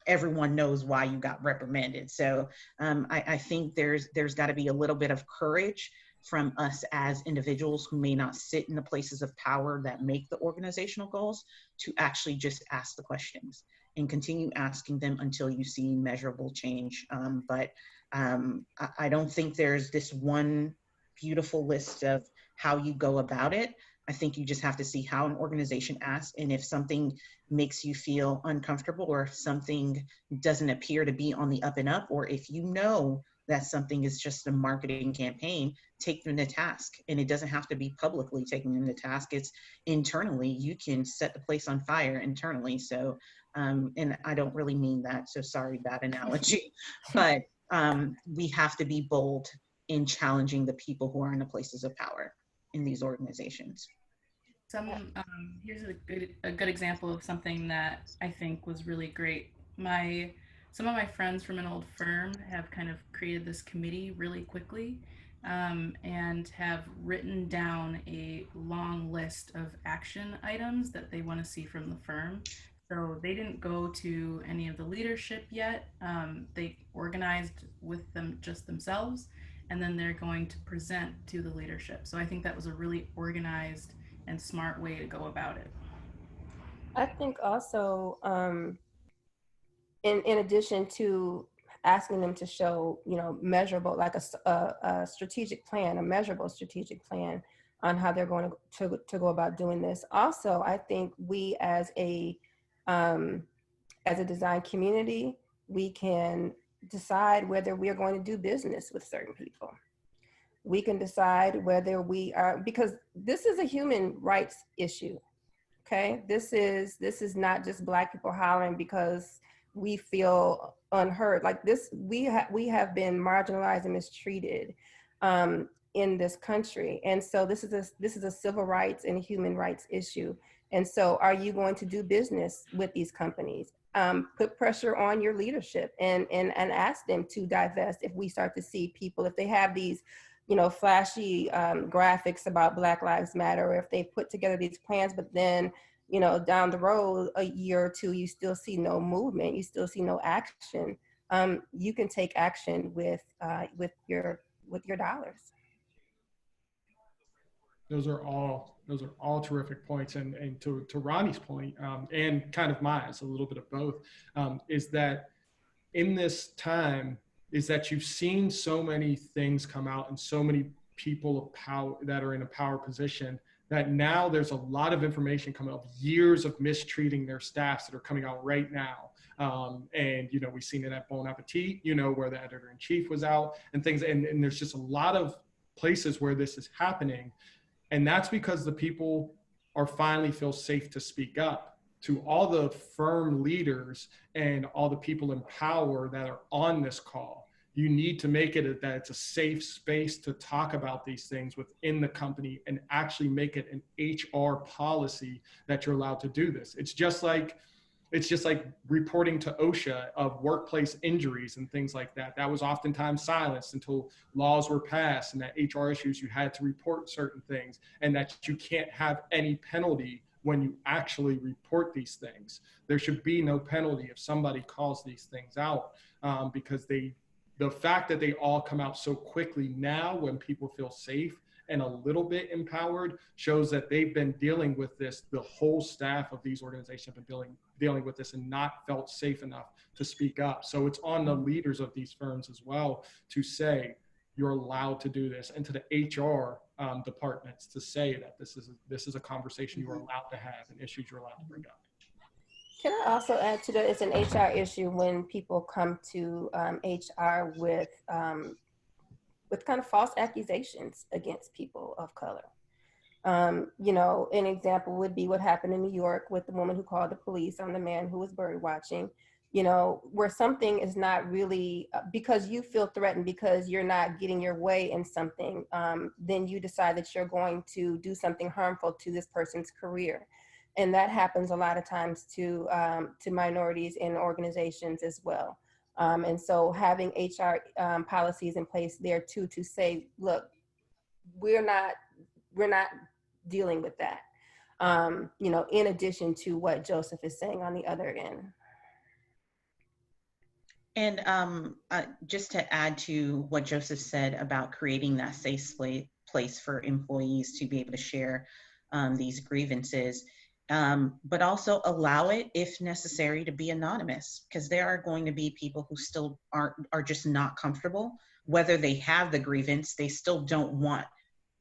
everyone knows why you got reprimanded. So I think there's got to be a little bit of courage from us as individuals who may not sit in the places of power that make the organizational goals to actually just ask the questions and continue asking them until you see measurable change. But I don't think there's this one beautiful list of how you go about it. I think you just have to see how an organization asks, and if something makes you feel uncomfortable, or if something doesn't appear to be on the up and up, or if you know that something is just a marketing campaign, take them to task. And it doesn't have to be publicly taking them to task. It's internally. You can set the place on fire internally. So, and I don't really mean that, so sorry, bad analogy, but we have to be bold in challenging the people who are in the places of power in these organizations. Here's a good example of something that I think was really great. Some of my friends from an old firm have kind of created this committee really quickly, and have written down a long list of action items that they want to see from the firm. So they didn't go to any of the leadership yet. They organized with them just themselves, and then they're going to present to the leadership. So I think that was a really organized and smart way to go about it. I think also, in addition to asking them to show, measurable, like a strategic plan, a measurable strategic plan on how they're going to go about doing this. Also, I think we as a design community, we can decide whether we are going to do business with certain people. We can decide whether we are, because this is a human rights issue. Okay, this is not just Black people hollering because we feel unheard. Like this, we have been marginalized and mistreated in this country, and so this is a civil rights and human rights issue. And so, are you going to do business with these companies? Put pressure on your leadership and ask them to divest if we start to see people, if they have these, flashy graphics about Black Lives Matter, or if they put together these plans, but then, down the road, a year or two, you still see no movement, you still see no action. You can take action with your dollars. Those are all terrific points. And to Ronnie's point, and kind of mine, it's a little bit of both, is that in this time, is that you've seen so many things come out and so many people of power that are in a power position, that now there's a lot of information coming up, years of mistreating their staffs that are coming out right now. And, we've seen it at Bon Appetit, where the editor-in-chief was out and things. And there's just a lot of places where this is happening. And that's because the people are finally feel safe to speak up. To all the firm leaders and all the people in power that are on this call, you need to make it that it's a safe space to talk about these things within the company and actually make it an HR policy that you're allowed to do this. It's just like reporting to OSHA of workplace injuries and things like that. That was oftentimes silenced until laws were passed, and that HR issues, you had to report certain things, and that you can't have any penalty when you actually report these things. There should be no penalty if somebody calls these things out, because the fact that they all come out so quickly now when people feel safe and a little bit empowered shows that they've been dealing with this. The whole staff of these organizations have been dealing with this and not felt safe enough to speak up. So it's on the leaders of these firms as well to say, you're allowed to do this, and to the HR departments to say that this is a conversation you are allowed to have and issues you're allowed to bring up. Can I also add to that? It's an HR issue when people come to HR with kind of false accusations against people of color. An example would be what happened in New York with the woman who called the police on the man who was bird watching. Where something is not really, because you feel threatened because you're not getting your way in something, then you decide that you're going to do something harmful to this person's career. And that happens a lot of times to minorities in organizations as well. And so having HR policies in place there too, to say, look, we're not dealing with that, in addition to what Joseph is saying on the other end. And just to add to what Joseph said about creating that safe place for employees to be able to share these grievances. But also allow it, if necessary, to be anonymous, because there are going to be people who still are just not comfortable. Whether they have the grievance, they still don't want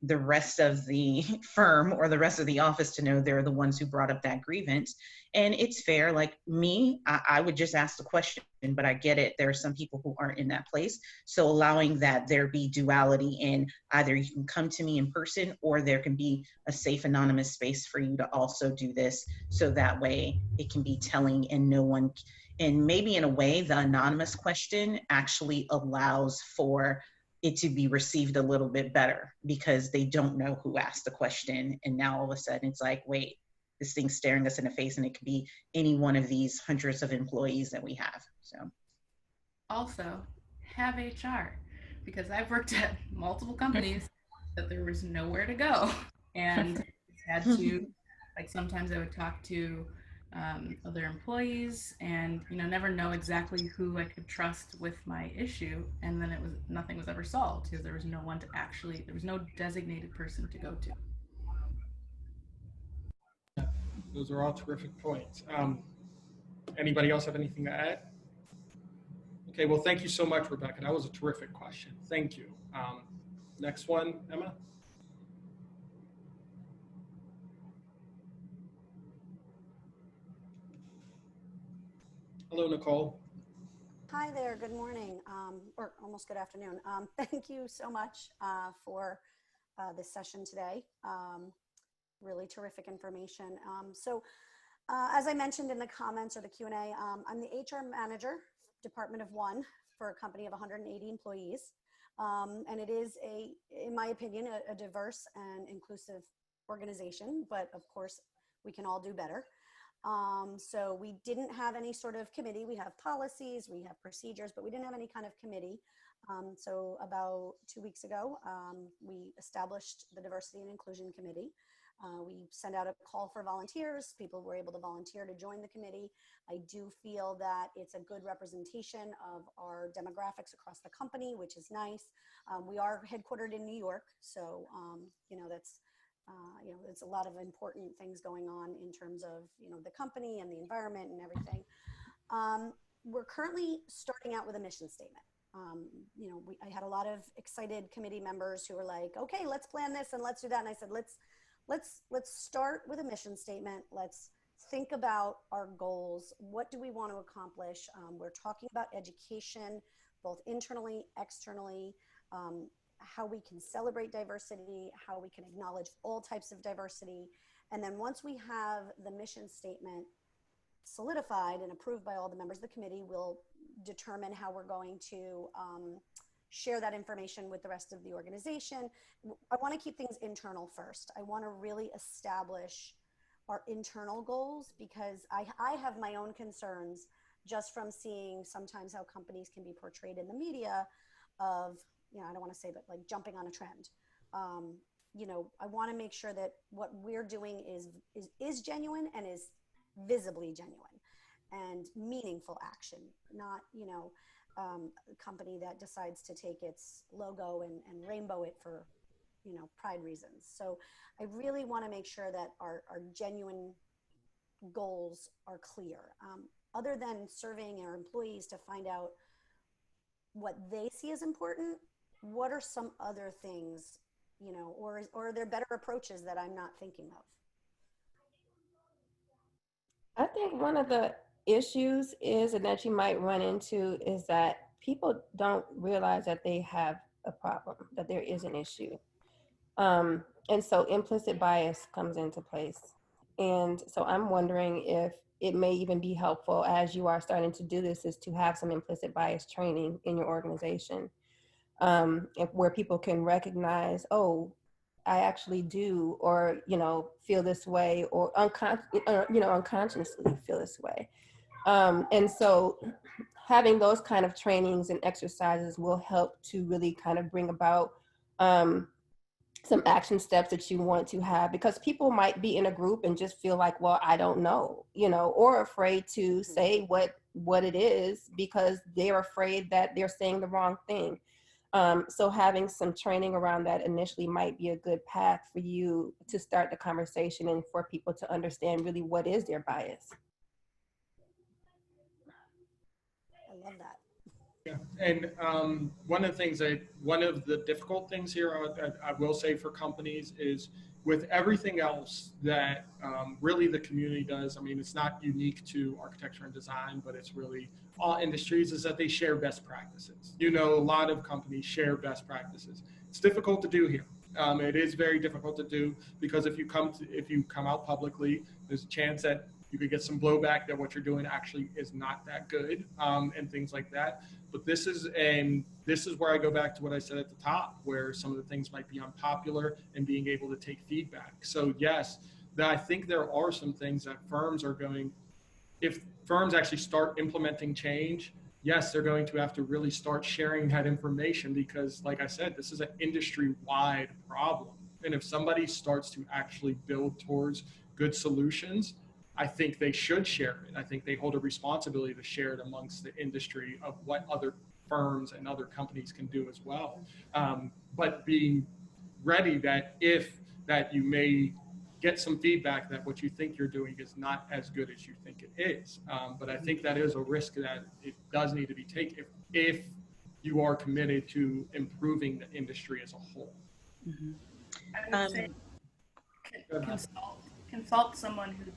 the rest of the firm or the rest of the office to know they're the ones who brought up that grievance. And it's fair. Like me, I would just ask the question, but I get it. There are some people who aren't in that place. So allowing that there be duality in either you can come to me in person, or there can be a safe anonymous space for you to also do this. So that way it can be telling and no one, and maybe in a way the anonymous question actually allows for it to be received a little bit better, because they don't know who asked the question. And now all of a sudden it's like, wait, this thing's staring us in the face, and it could be any one of these hundreds of employees that we have. So also have HR, because I've worked at multiple companies that there was nowhere to go, and had to, like, sometimes I would talk to other employees and, you know, never know exactly who I could trust with my issue. And then nothing was ever solved because there was no one to there was no designated person to go to. Those are all terrific points. Anybody else have anything to add? Okay, well, thank you so much, Rebecca. That was a terrific question. Thank you. Next one, Emma. Hello, Nicole. Hi there, good morning, or almost good afternoon. Thank you so much for this session today. Really terrific information. As I mentioned in the comments or the Q&A, I'm the HR manager, Department of One, for a company of 180 employees. And it is in my opinion, a diverse and inclusive organization, but of course we can all do better. So we didn't have any sort of committee. We have policies, we have procedures, but we didn't have any kind of committee. So about 2 weeks ago, we established the Diversity and Inclusion Committee. We sent out a call for volunteers. People were able to volunteer to join the committee. I do feel that it's a good representation of our demographics across the company, which is nice. We are headquartered in New York, so you know, that's it's a lot of important things going on in terms of, you know, the company and the environment and everything. We're currently starting out with a mission statement. You know, I had a lot of excited committee members who were like, okay, let's plan this and let's do that. And I said, let's start with a mission statement. Let's think about our goals. What do we want to accomplish? We're talking about education, both internally, externally, how we can celebrate diversity, how we can acknowledge all types of diversity. And then once we have the mission statement solidified and approved by all the members of the committee, we'll determine how we're going to share that information with the rest of the organization. I want to keep things internal first. I want to really establish our internal goals, because I have my own concerns just from seeing sometimes how companies can be portrayed in the media of, you know, I don't want to say, but like jumping on a trend. You know, I want to make sure that what we're doing is genuine and is visibly genuine and meaningful action, not, you know, a company that decides to take its logo and rainbow it for, you know, pride reasons. So I really want to make sure that our genuine goals are clear. Other than surveying our employees to find out what they see as important, what are some other things, you know, or are there better approaches that I'm not thinking of? I think one of the issues is, and that you might run into, is that people don't realize that they have a problem, that there is an issue. And so implicit bias comes into place. And so I'm wondering if it may even be helpful, as you are starting to do this, is to have some implicit bias training in your organization, where people can recognize, oh, I actually do, or, you know, feel this way, or unconsciously feel this way. And so having those kind of trainings and exercises will help to really kind of bring about some action steps that you want to have, because people might be in a group and just feel like, well, I don't know, you know, or afraid to say what it is because they're afraid that they're saying the wrong thing. So having some training around that initially might be a good path for you to start the conversation and for people to understand really what is their bias. I love that. Yeah, and one of the difficult things here, I will say for companies is with everything else that really the community does. I mean, it's not unique to architecture and design, but it's really all industries, is that they share best practices. You know, a lot of companies share best practices. It's difficult to do here. It is very difficult to do because if you come out publicly, there's a chance that you could get some blowback that what you're doing actually is not that good, and things like that. But this is where I go back to what I said at the top, where some of the things might be unpopular and being able to take feedback. So yes, I think there are some things that firms are going, if firms actually start implementing change, yes, they're going to have to really start sharing that information because, like I said, this is an industry-wide problem. And if somebody starts to actually build towards good solutions, I think they should share it. I think they hold a responsibility to share it amongst the industry of what other firms and other companies can do as well. But being ready that you may get some feedback that what you think you're doing is not as good as you think it is. But I think that is a risk that it does need to be taken if you are committed to improving the industry as a whole. Mm-hmm. I would say consult someone who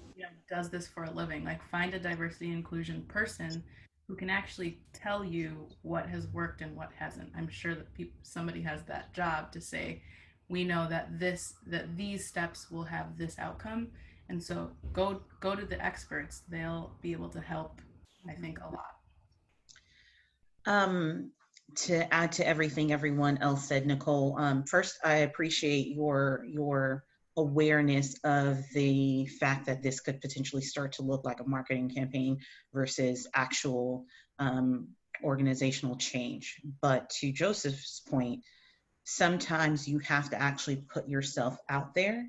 does this for a living. Like find a diversity and inclusion person who can actually tell you what has worked and what hasn't. I'm sure that somebody has that job to say, we know that these steps will have this outcome, and so go to the experts. They'll be able to help, I think, a lot. To add to everything everyone else said, Nicole, first, I appreciate your awareness of the fact that this could potentially start to look like a marketing campaign versus actual organizational change. But to Joseph's point, sometimes you have to actually put yourself out there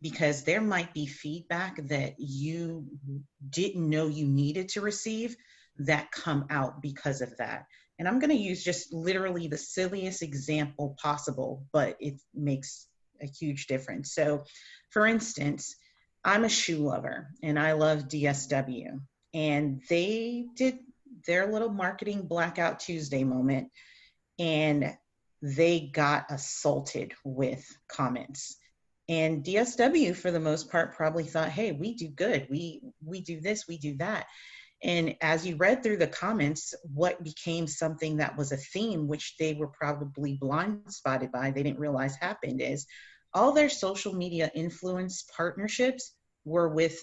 because there might be feedback that you didn't know you needed to receive that come out because of that. And I'm going to use just literally the silliest example possible, but it makes a huge difference. So for instance, I'm a shoe lover and I love DSW, and they did their little marketing Blackout Tuesday moment and they got assaulted with comments. And DSW, for the most part, probably thought, hey, we do good. We do this, we do that. And as you read through the comments, what became something that was a theme, which they were probably blind spotted by, they didn't realize happened, is all their social media influence partnerships were with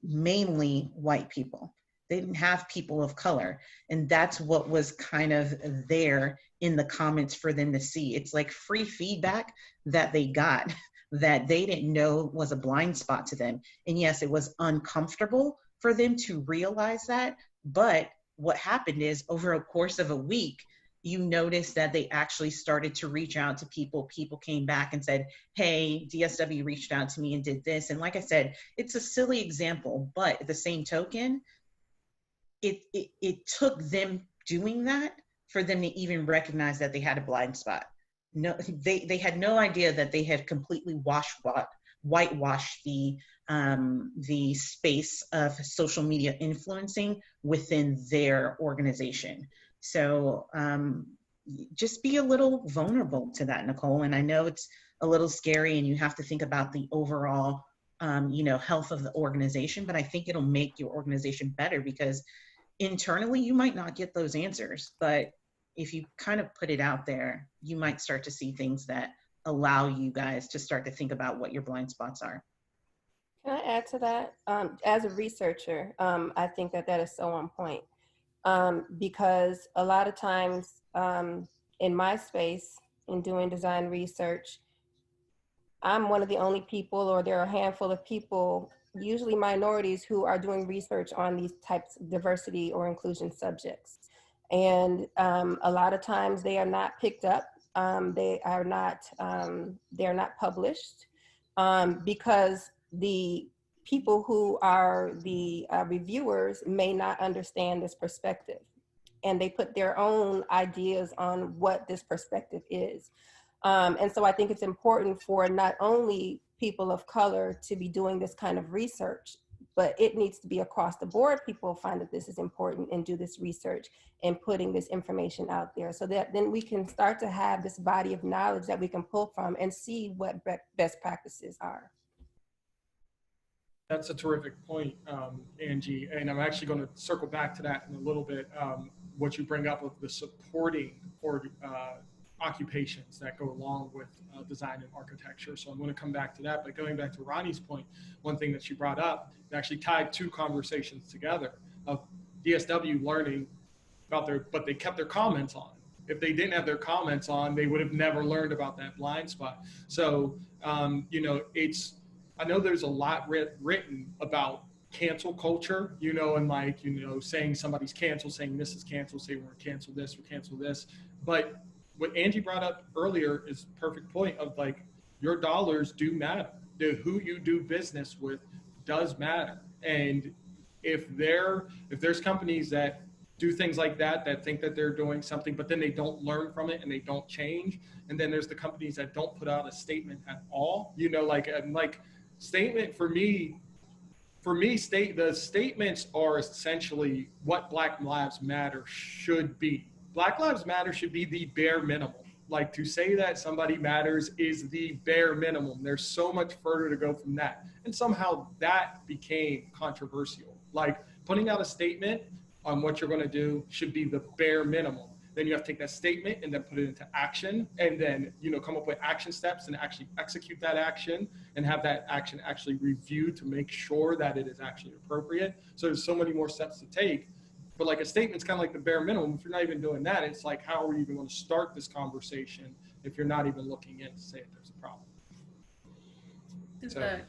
mainly white people. They didn't have people of color. And that's what was kind of there in the comments for them to see. It's like free feedback that they got that they didn't know was a blind spot to them. And yes, it was uncomfortable for them to realize that. But what happened is over a course of a week, you notice that they actually started to reach out to people. People came back and said, hey, DSW reached out to me and did this. And like I said, it's a silly example, but at the same token, it took them doing that for them to even recognize that they had a blind spot. No, they had no idea that they had completely whitewashed the space of social media influencing within their organization. So just be a little vulnerable to that, Nicole. And I know it's a little scary and you have to think about the overall health of the organization, but I think it'll make your organization better because internally you might not get those answers, but if you kind of put it out there, you might start to see things that allow you guys to start to think about what your blind spots are. Can I add to that? As a researcher, I think that is so on point because a lot of times in my space, in doing design research, I'm one of the only people, or there are a handful of people, usually minorities, who are doing research on these types of diversity or inclusion subjects. And a lot of times they are not picked up. They're not published because the people who are the reviewers may not understand this perspective. and they put their own ideas on what this perspective is. And so I think it's important for not only people of color to be doing this kind of research, but it needs to be across the board. People find that this is important and do this research and putting this information out there, so that then we can start to have this body of knowledge that we can pull from and see what best practices are. That's a terrific point, Angie, and I'm actually going to circle back to that in a little bit. What you bring up of the supporting or occupations that go along with design and architecture. So I'm going to come back to that. But going back to Ronnie's point, one thing that she brought up, it actually tied two conversations together of DSW learning about but they kept their comments on. If they didn't have their comments on, they would have never learned about that blind spot. So, you know, I know there's a lot written about cancel culture, you know, and like, you know, saying somebody's canceled, saying this is canceled, saying we're cancel this, we're cancel this. But what Angie brought up earlier is a perfect point of like, your dollars do matter. Who you do business with does matter. And if there's companies that do things like that, that think that they're doing something, but then they don't learn from it and they don't change. And then there's the companies that don't put out a statement at all, you know, like statement for me, the statements are essentially what Black Lives Matter should be. Black Lives Matter should be the bare minimum. Like, to say that somebody matters is the bare minimum. There's so much further to go from that. And somehow that became controversial. Like, putting out a statement on what you're going to do should be the bare minimum. Then you have to take that statement and then put it into action, and then, you know, come up with action steps and actually execute that action and have that action actually reviewed to make sure that it is actually appropriate. So there's so many more steps to take. But like, a statement's kind of like the bare minimum. If you're not even doing that, it's like, how are you even going to start this conversation if you're not even looking in to say if there's a problem? Just a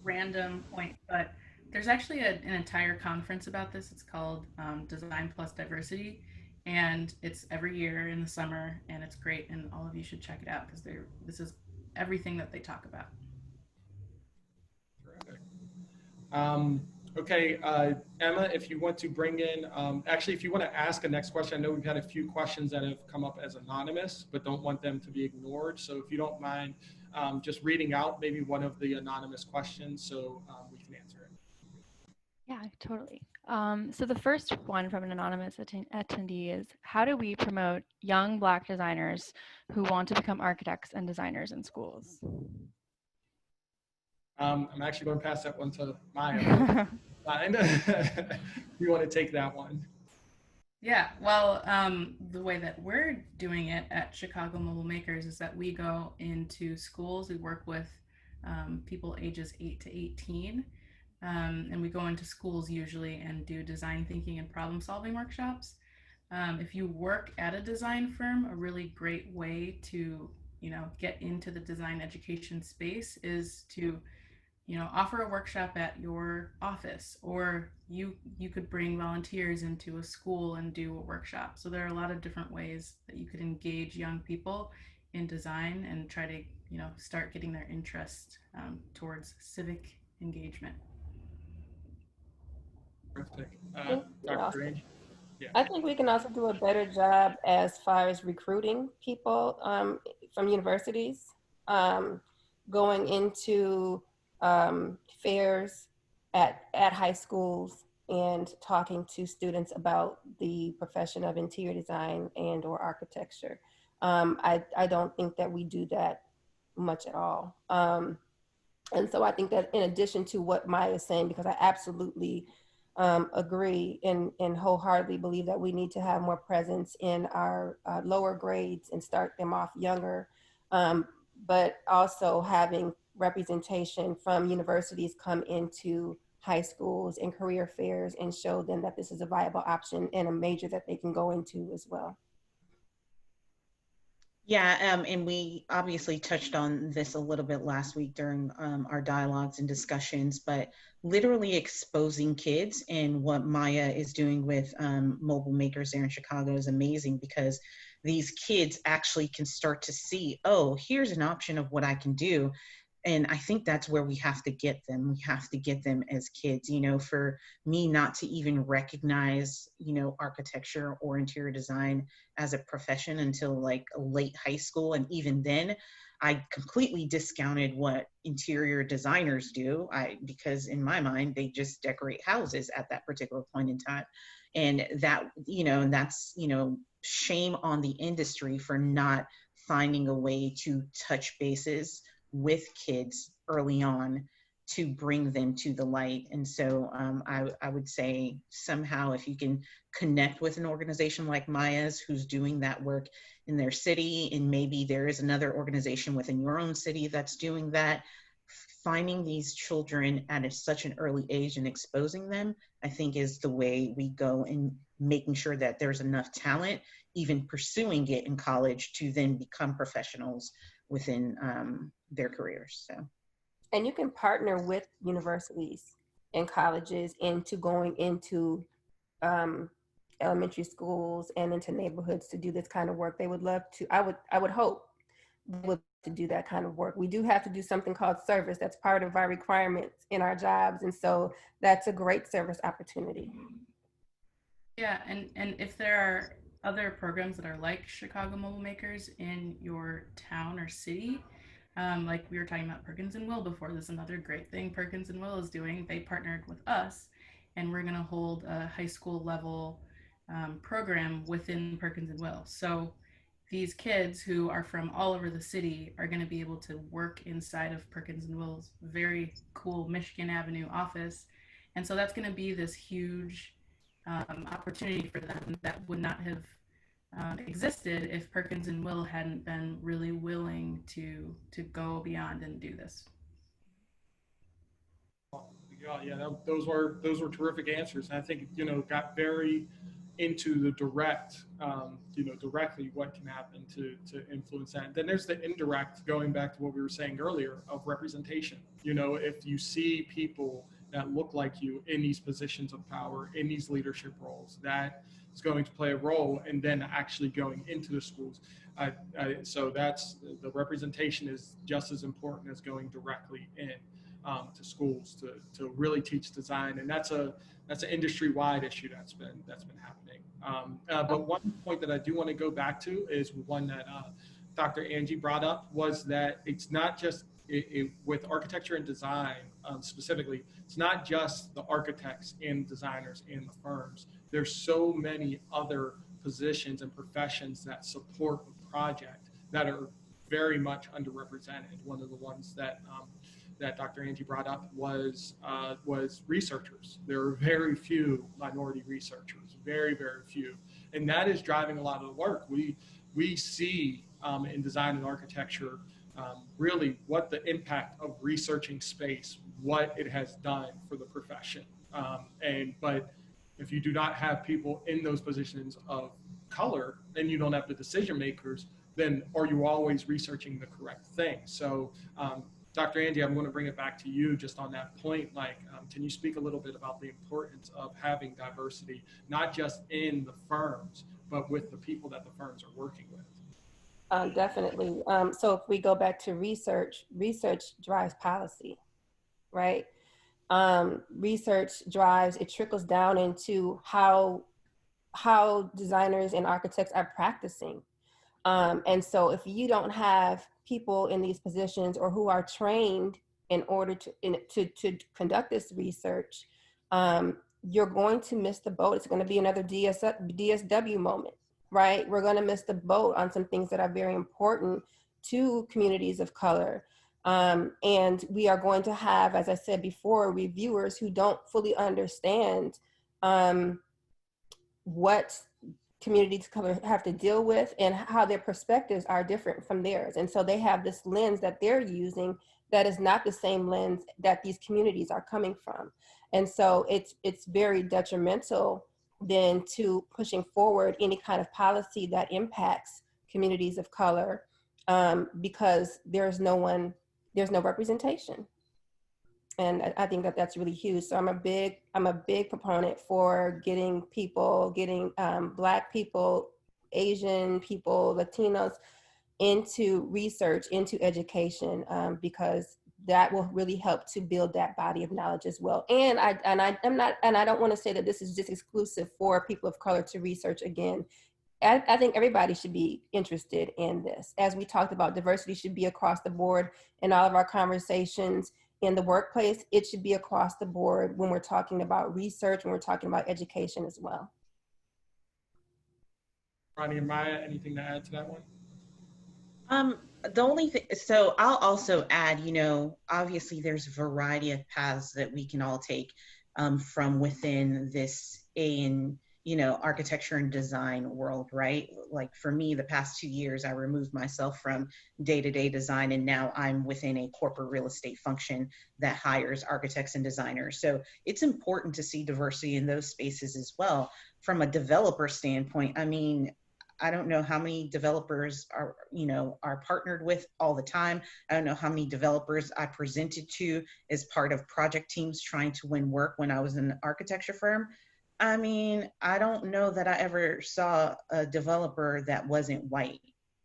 random point, but there's actually an entire conference about this. It's called Design Plus Diversity, and it's every year in the summer, and it's great, and all of you should check it out because this is everything that they talk about. Terrific. Okay, Emma, if you want to bring in, actually, if you want to ask a next question, I know we've had a few questions that have come up as anonymous, but don't want them to be ignored. So if you don't mind just reading out maybe one of the anonymous questions so we can answer it. Yeah, totally. So the first one from an anonymous attendee is, how do we promote young Black designers who want to become architects and designers in schools? I'm actually going to pass that one to Maya. You want to take that one? Yeah, well, the way that we're doing it at Chicago Mobile Makers is that we go into schools. We work with people ages 8 to 18, and we go into schools usually and do design thinking and problem solving workshops. If you work at a design firm, a really great way to, you know, get into the design education space is to, you know, offer a workshop at your office, or you could bring volunteers into a school and do a workshop. So there are a lot of different ways that you could engage young people in design and try to, you know, start getting their interest towards civic engagement. Perfect. Yeah. I think we can also do a better job as far as recruiting people from universities, going into fairs at high schools and talking to students about the profession of interior design and or architecture. I don't think that we do that much at all. And so I think that in addition to what Maya is saying, because I absolutely agree and wholeheartedly believe that we need to have more presence in our lower grades and start them off younger, but also having representation from universities come into high schools and career fairs and show them that this is a viable option and a major that they can go into as well. Yeah, and we obviously touched on this a little bit last week during our dialogues and discussions, but literally exposing kids, and what Maya is doing with Mobile Makers there in Chicago is amazing, because these kids actually can start to see, oh, here's an option of what I can do. And I think that's where we have to get them. We have to get them as kids, you know, for me not to even recognize, you know, architecture or interior design as a profession until like late high school. And even then, I completely discounted what interior designers do, because in my mind, they just decorate houses at that particular point in time. And that, you know, and that's, you know, shame on the industry for not finding a way to touch bases with kids early on to bring them to the light. And so I would say somehow if you can connect with an organization like Maya's who's doing that work in their city, and maybe there is another organization within your own city that's doing that, finding these children at such an early age and exposing them, I think is the way we go, and making sure that there's enough talent, even pursuing it in college, to then become professionals within their careers. So, and you can partner with universities and colleges into going into elementary schools and into neighborhoods to do this kind of work. They would love to. I would hope they would to do that kind of work. We do have to do something called service. That's part of our requirements in our jobs, and so that's a great service opportunity. Yeah, and if there are other programs that are like Chicago Mobile Makers in your town or city, like we were talking about Perkins and Will before, this is another great thing Perkins and Will is doing. They partnered with us, and we're going to hold a high school level program within Perkins and Will. So these kids who are from all over the city are going to be able to work inside of Perkins and Will's very cool Michigan Avenue office. And so that's going to be this huge opportunity for them that would not have existed if Perkins and Will hadn't been really willing to go beyond and do this. Yeah, those were terrific answers. And I think, you know, got very into the direct, you know, directly what can happen to influence that. And then there's the indirect, going back to what we were saying earlier, of representation. You know, if you see people that look like you in these positions of power, in these leadership roles, that is going to play a role, and then actually going into the schools. So that's, the representation is just as important as going directly in to schools to really teach design. And that's an industry-wide issue that's been happening. But one point that I do want to go back to is one that Dr. Angie brought up, was that it's not just with architecture and design specifically, it's not just the architects and designers and the firms. There's so many other positions and professions that support the project that are very much underrepresented. One of the ones that Dr. Angie brought up was researchers. There are very few minority researchers, very, very few. And that is driving a lot of the work. We see in design and architecture really what the impact of researching space, what it has done for the profession. But if you do not have people in those positions of color, and you don't have the decision makers, then are you always researching the correct thing? So Dr. Angie, I'm going to bring it back to you just on that point. Like, can you speak a little bit about the importance of having diversity, not just in the firms, but with the people that the firms are working with? Definitely. So if we go back to research drives policy, right? Research drives, it trickles down into how designers and architects are practicing. And so if you don't have people in these positions or who are trained in order to conduct this research, you're going to miss the boat. It's going to be another DSW moment, right? We're going to miss the boat on some things that are very important to communities of color. And we are going to have, as I said before, reviewers who don't fully understand what communities of color have to deal with and how their perspectives are different from theirs. And so they have this lens that they're using that is not the same lens that these communities are coming from. And so it's very detrimental then to pushing forward any kind of policy that impacts communities of color because there's no representation. And I think that that's really huge. So I'm a big proponent for getting Black people, Asian people, Latinos into research, into education, because that will really help to build that body of knowledge as well. And I don't want to say that this is just exclusive for people of color to research. Again, I think everybody should be interested in this. As we talked about, diversity should be across the board in all of our conversations in the workplace. It should be across the board when we're talking about research, when we're talking about education as well. Ronnie and Maya, anything to add to that one? The only thing, so I'll also add, you know, obviously there's a variety of paths that we can all take from within this you know, architecture and design world, right? Like for me, the past 2 years, I removed myself from day-to-day design, and now I'm within a corporate real estate function that hires architects and designers. So it's important to see diversity in those spaces as well. From a developer standpoint, I mean, I don't know how many developers are partnered with all the time. I don't know how many developers I presented to as part of project teams trying to win work when I was in an architecture firm. I mean, I don't know that I ever saw a developer that wasn't white,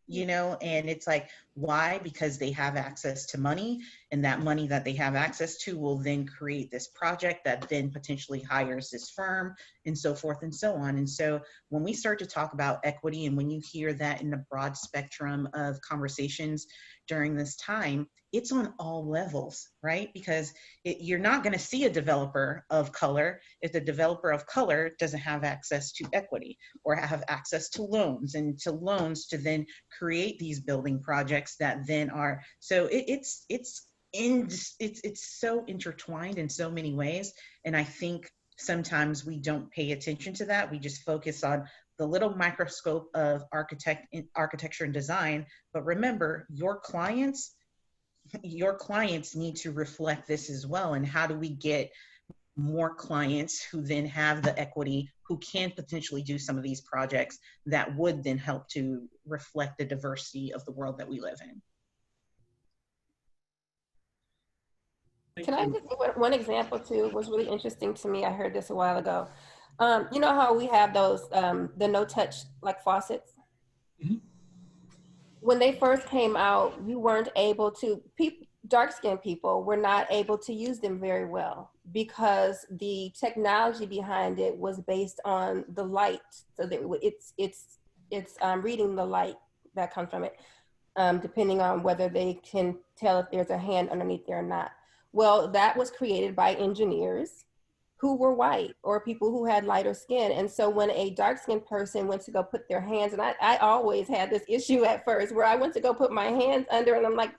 you know, and it's like, why? Because they have access to money, and that money that they have access to will then create this project that then potentially hires this firm and so forth and so on. And so when we start to talk about equity, and when you hear that in a broad spectrum of conversations during this time, it's on all levels, right? Because you're not going to see a developer of color if the developer of color doesn't have access to equity or have access to loans, and to loans to then create these building projects that then are, so it's so intertwined in so many ways. And I think sometimes we don't pay attention to that. We just focus on the little microscope of architecture and design. But remember, your clients need to reflect this as well. And how do we get more clients who then have the equity, who can potentially do some of these projects that would then help to reflect the diversity of the world that we live in? Can I just give one example too? Was really interesting to me. I heard this a while ago. You know how we have those, the no-touch like faucets? Mm-hmm. When they first came out, you weren't able to, dark-skinned people were not able to use them very well because the technology behind it was based on the light. So that it's reading the light that comes from it, depending on whether they can tell if there's a hand underneath there or not. Well, that was created by engineers who were white or people who had lighter skin. And so when a dark-skinned person went to go put their hands, and I always had this issue at first where I went to go put my hands under, and I'm like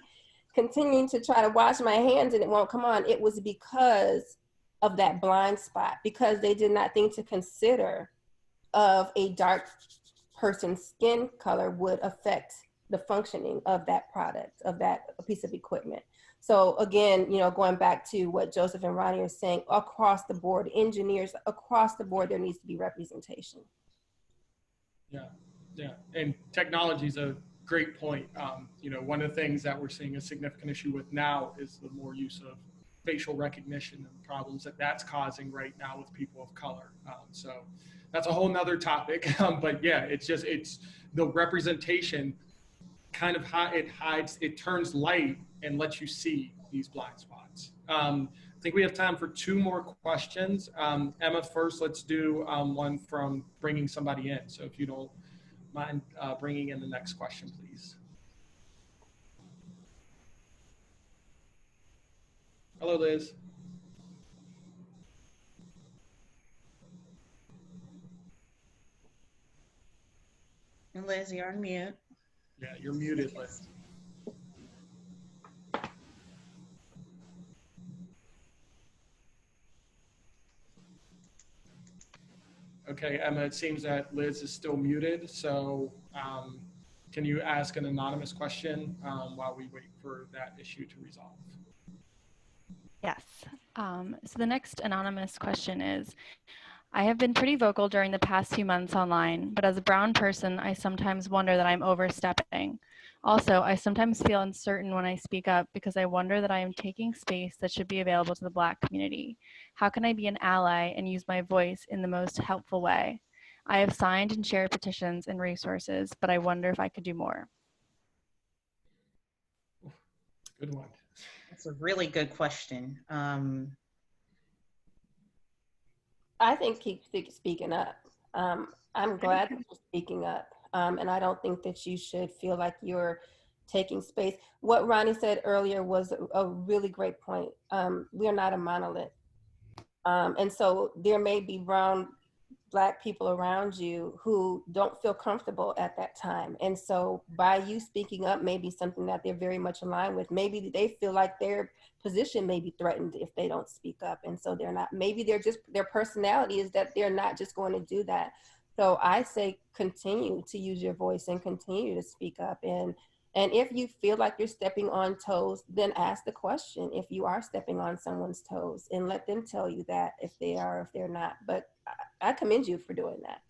continuing to try to wash my hands and it won't come on. It was because of that blind spot, because they did not think to consider of a dark person's skin color would affect the functioning of that product, of that piece of equipment. So again, you know, going back to what Joseph and Ronnie are saying, across the board, engineers, across the board, there needs to be representation. Yeah, and technology is a great point. You know, one of the things that we're seeing a significant issue with now is the more use of facial recognition and problems that's causing right now with people of color. So that's a whole nother topic. But yeah, it's the representation kind of it turns light and lets you see these blind spots. I think we have time for 2 more questions. Emma, first, let's do one from bringing somebody in. So if you don't mind bringing in the next question, please. Hello, Liz. Liz, you're on mute. Yeah, you're muted, Liz. Okay, Emma, it seems that Liz is still muted. So can you ask an anonymous question while we wait for that issue to resolve? Yes. So the next anonymous question is, I have been pretty vocal during the past few months online, but as a brown person, I sometimes wonder that I'm overstepping. Also, I sometimes feel uncertain when I speak up because I wonder that I am taking space that should be available to the Black community. How can I be an ally and use my voice in the most helpful way? I have signed and shared petitions and resources, but I wonder if I could do more. Good one. That's a really good question. I think keep speaking up. I'm glad that you're speaking up. And I don't think that you should feel like you're taking space. What Ronnie said earlier was a really great point. We are not a monolith. And so there may be brown, Black people around you who don't feel comfortable at that time. And so by you speaking up may be something that they're very much aligned with. Maybe they feel like their position may be threatened if they don't speak up. And so they're not, maybe they're just, their personality is that they're not just going to do that. So I say continue to use your voice and continue to speak up. And if you feel like you're stepping on toes, then ask the question if you are stepping on someone's toes, and let them tell you that if they are, if they're not. But I commend you for doing that.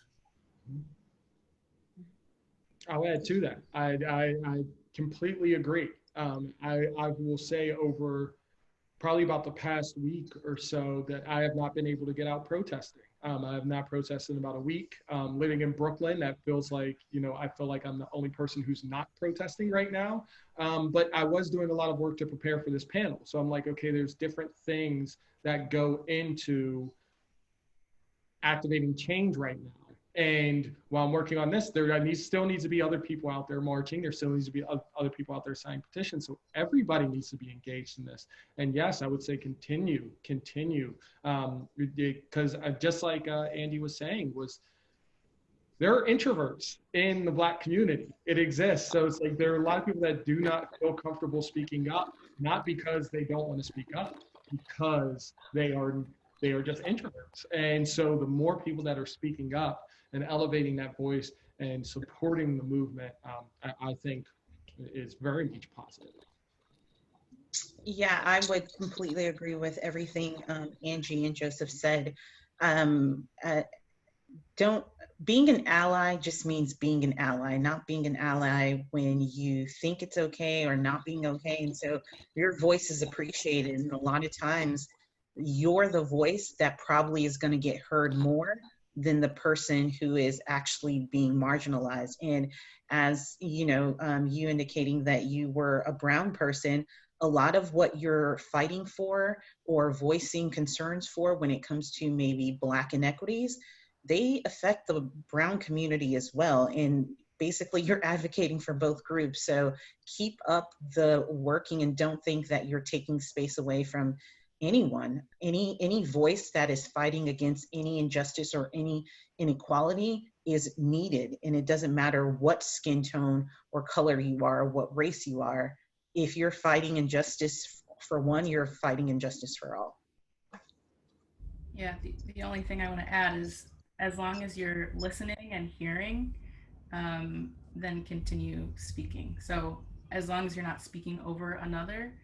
I'll add to that. I completely agree. I will say over probably about the past week or so that I have not been able to get out protesting. I have not protested in about a week. Living in Brooklyn, that feels like, you know, I feel like I'm the only person who's not protesting right now. But I was doing a lot of work to prepare for this panel. So I'm like, okay, there's different things that go into activating change right now. And while I'm working on this, there still needs to be other people out there marching. There still needs to be other people out there signing petitions. So everybody needs to be engaged in this. And yes, I would say continue. Because just like Andy was saying, there are introverts in the Black community. It exists. So it's like there are a lot of people that do not feel comfortable speaking up, not because they don't want to speak up, because they are just introverts. And so the more people that are speaking up and elevating that voice and supporting the movement, I think is very much positive. Yeah, I would completely agree with everything Angie and Joseph said. Being an ally just means being an ally, not being an ally when you think it's okay or not being okay. And so your voice is appreciated. And a lot of times you're the voice that probably is going to get heard more than the person who is actually being marginalized. And as you know, you indicating that you were a brown person, a lot of what you're fighting for or voicing concerns for when it comes to maybe Black inequities, they affect the brown community as well. And basically you're advocating for both groups. So keep up the working and don't think that you're taking space away from anyone. Any voice that is fighting against any injustice or any inequality is needed. And it doesn't matter what skin tone or color you are, what race you are. If you're fighting injustice for one, you're fighting injustice for all. Yeah, the only thing I want to add is as long as you're listening and hearing, then continue speaking. So as long as you're not speaking over another,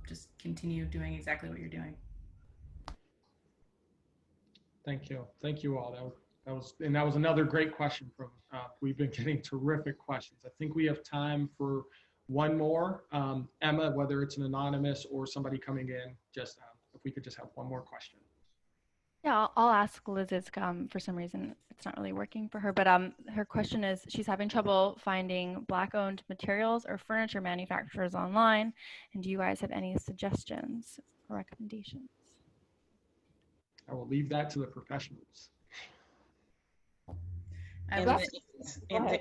just continue doing exactly what you're doing. Thank you all. That was another great question from. We've been getting terrific questions. I think we have time for one more. Emma, whether it's an anonymous or somebody coming in, just if we could just have one more question. Yeah, I'll ask Liz's. For some reason, it's not really working for her, but her question is, she's having trouble finding Black-owned materials or furniture manufacturers online. And do you guys have any suggestions or recommendations? I will leave that to the professionals. And the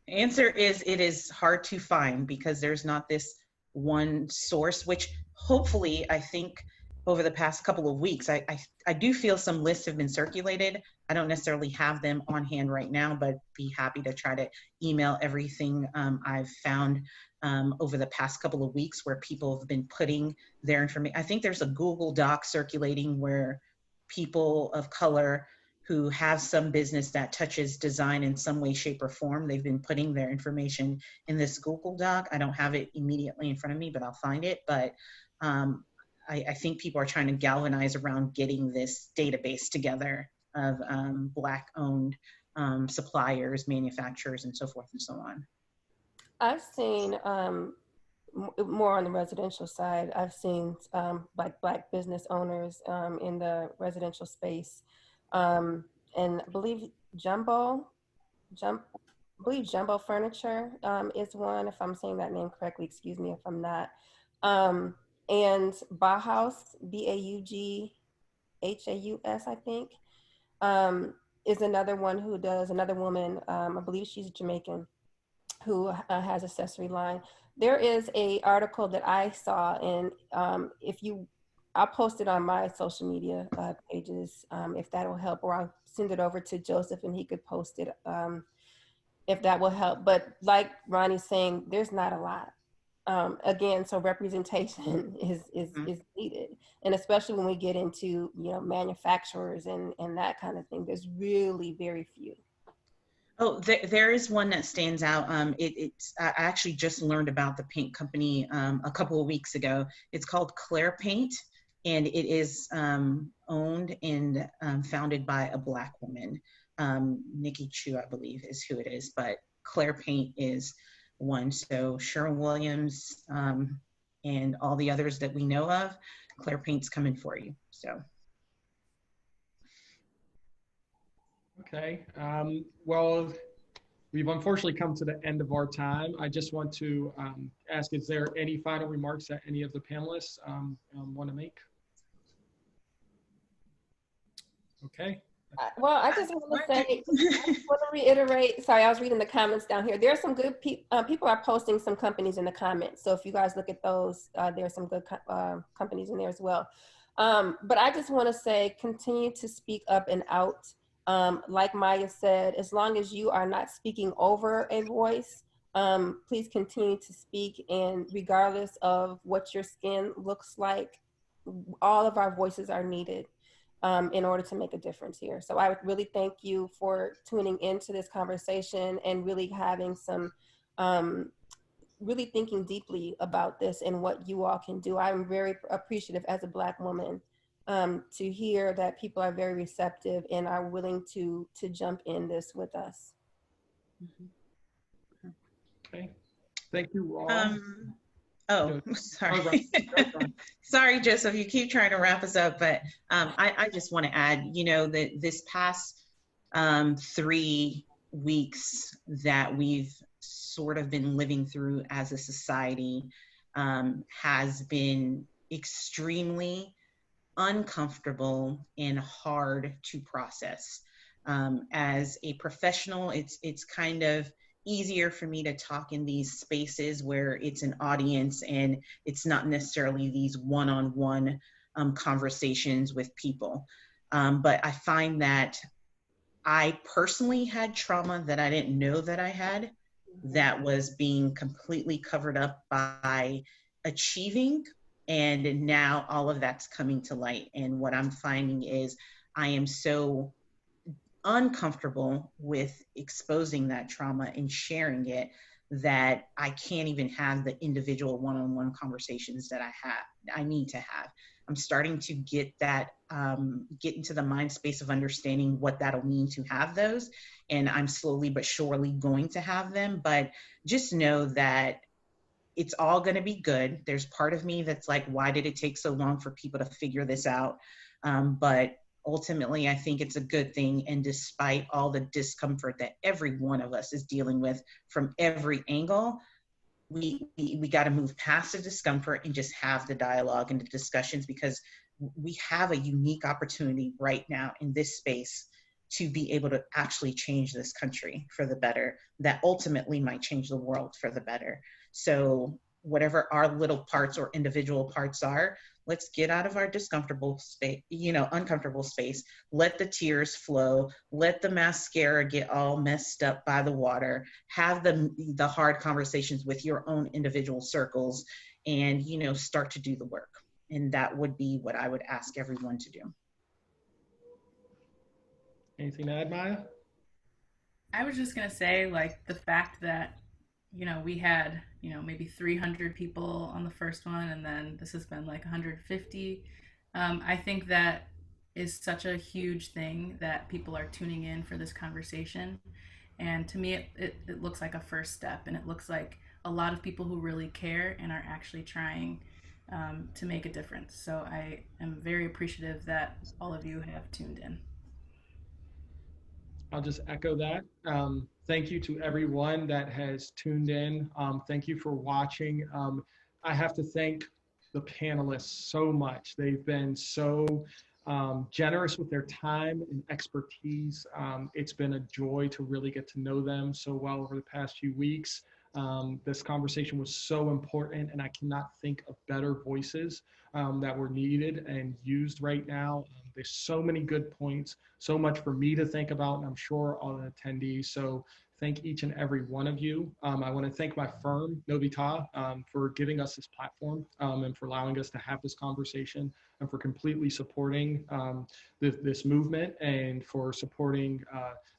answer is it is hard to find because there's not this one source, which hopefully I think over the past couple of weeks, I do feel some lists have been circulated. I don't necessarily have them on hand right now, but be happy to try to email everything I've found over the past couple of weeks where people have been putting their information. I think there's a Google Doc circulating where people of color who have some business that touches design in some way, shape, or form, they've been putting their information in this Google Doc. I don't have it immediately in front of me, but I'll find it. But I think people are trying to galvanize around getting this database together of Black-owned suppliers, manufacturers, and so forth and so on. I've seen more on the residential side. I've seen like Black business owners in the residential space, and I believe Jumbo Furniture is one. If I'm saying that name correctly, excuse me if I'm not. And Bauhaus, Baughus, I think, is another one who does, another woman, I believe she's Jamaican, who has accessory line. There is a article that I saw, and I'll post it on my social media pages if that will help, or I'll send it over to Joseph and he could post it if that will help. But like Ronnie's saying, there's not a lot. Again, so representation is needed, and especially when we get into manufacturers and that kind of thing, there's really very few. Oh, there is one that stands out. I actually just learned about the paint company a couple of weeks ago. It's called Claire Paint, and it is owned and founded by a Black woman. Nikki Chu, I believe, is who it is, but Claire Paint is one. So Sherwin-Williams and all the others that we know of, Claire Paint's coming for you. So. Okay, well, we've unfortunately come to the end of our time. I just want to ask, is there any final remarks that any of the panelists want to make? Okay. Well, I just want to say, I want to reiterate, sorry, I was reading the comments down here. There are some good people are posting some companies in the comments. So if you guys look at those, there's some good companies in there as well. But I just want to say, continue to speak up and out. Like Maya said, as long as you are not speaking over a voice, please continue to speak, and regardless of what your skin looks like, all of our voices are needed in order to make a difference here. So I would really thank you for tuning into this conversation and really having some, really thinking deeply about this and what you all can do. I'm very appreciative as a Black woman to hear that people are very receptive and are willing to jump in this with us. Okay, thank you, Roan. Oh, sorry. Sorry, Joseph, you keep trying to wrap us up, but I just want to add, that this past 3 weeks that we've sort of been living through as a society has been extremely uncomfortable and hard to process. As a professional, it's kind of easier for me to talk in these spaces where it's an audience and it's not necessarily these one-on-one conversations with people. But I find that I personally had trauma that I didn't know that I had, that was being completely covered up by achieving. And now all of that's coming to light. And what I'm finding is I am so uncomfortable with exposing that trauma and sharing it that I can't even have the individual one-on-one conversations that I need to have. I'm starting to get that, get into the mind space of understanding what that'll mean to have those. And I'm slowly but surely going to have them, but just know that it's all going to be good. There's part of me that's like, why did it take so long for people to figure this out? But ultimately, I think it's a good thing. And despite all the discomfort that every one of us is dealing with from every angle, we got to move past the discomfort and just have the dialogue and the discussions, because we have a unique opportunity right now in this space to be able to actually change this country for the better, that ultimately might change the world for the better. So whatever our little parts or individual parts are, let's get out of our uncomfortable space. Let the tears flow. Let the mascara get all messed up by the water. Have the hard conversations with your own individual circles, and start to do the work. And that would be what I would ask everyone to do. Anything to add, Maya? I was just gonna say, like, the fact that we had maybe 300 people on the first one, and then this has been like 150. I think that is such a huge thing that people are tuning in for this conversation. And to me, it looks like a first step, and it looks like a lot of people who really care and are actually trying to make a difference. So I am very appreciative that all of you have tuned in. I'll just echo that. Thank you to everyone that has tuned in. Thank you for watching. I have to thank the panelists so much. They've been so generous with their time and expertise. It's been a joy to really get to know them so well over the past few weeks. This conversation was so important, and I cannot think of better voices that were needed and used right now. There's so many good points, so much for me to think about, and I'm sure all the attendees. So thank each and every one of you. I want to thank my firm, Novità, for giving us this platform and for allowing us to have this conversation, and for completely supporting this movement, and for supporting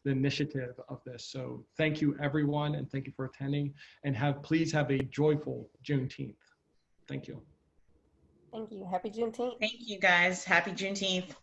the initiative of this. So thank you, everyone, and thank you for attending, and please have a joyful Juneteenth. Thank you. Thank you. Happy Juneteenth. Thank you, guys. Happy Juneteenth.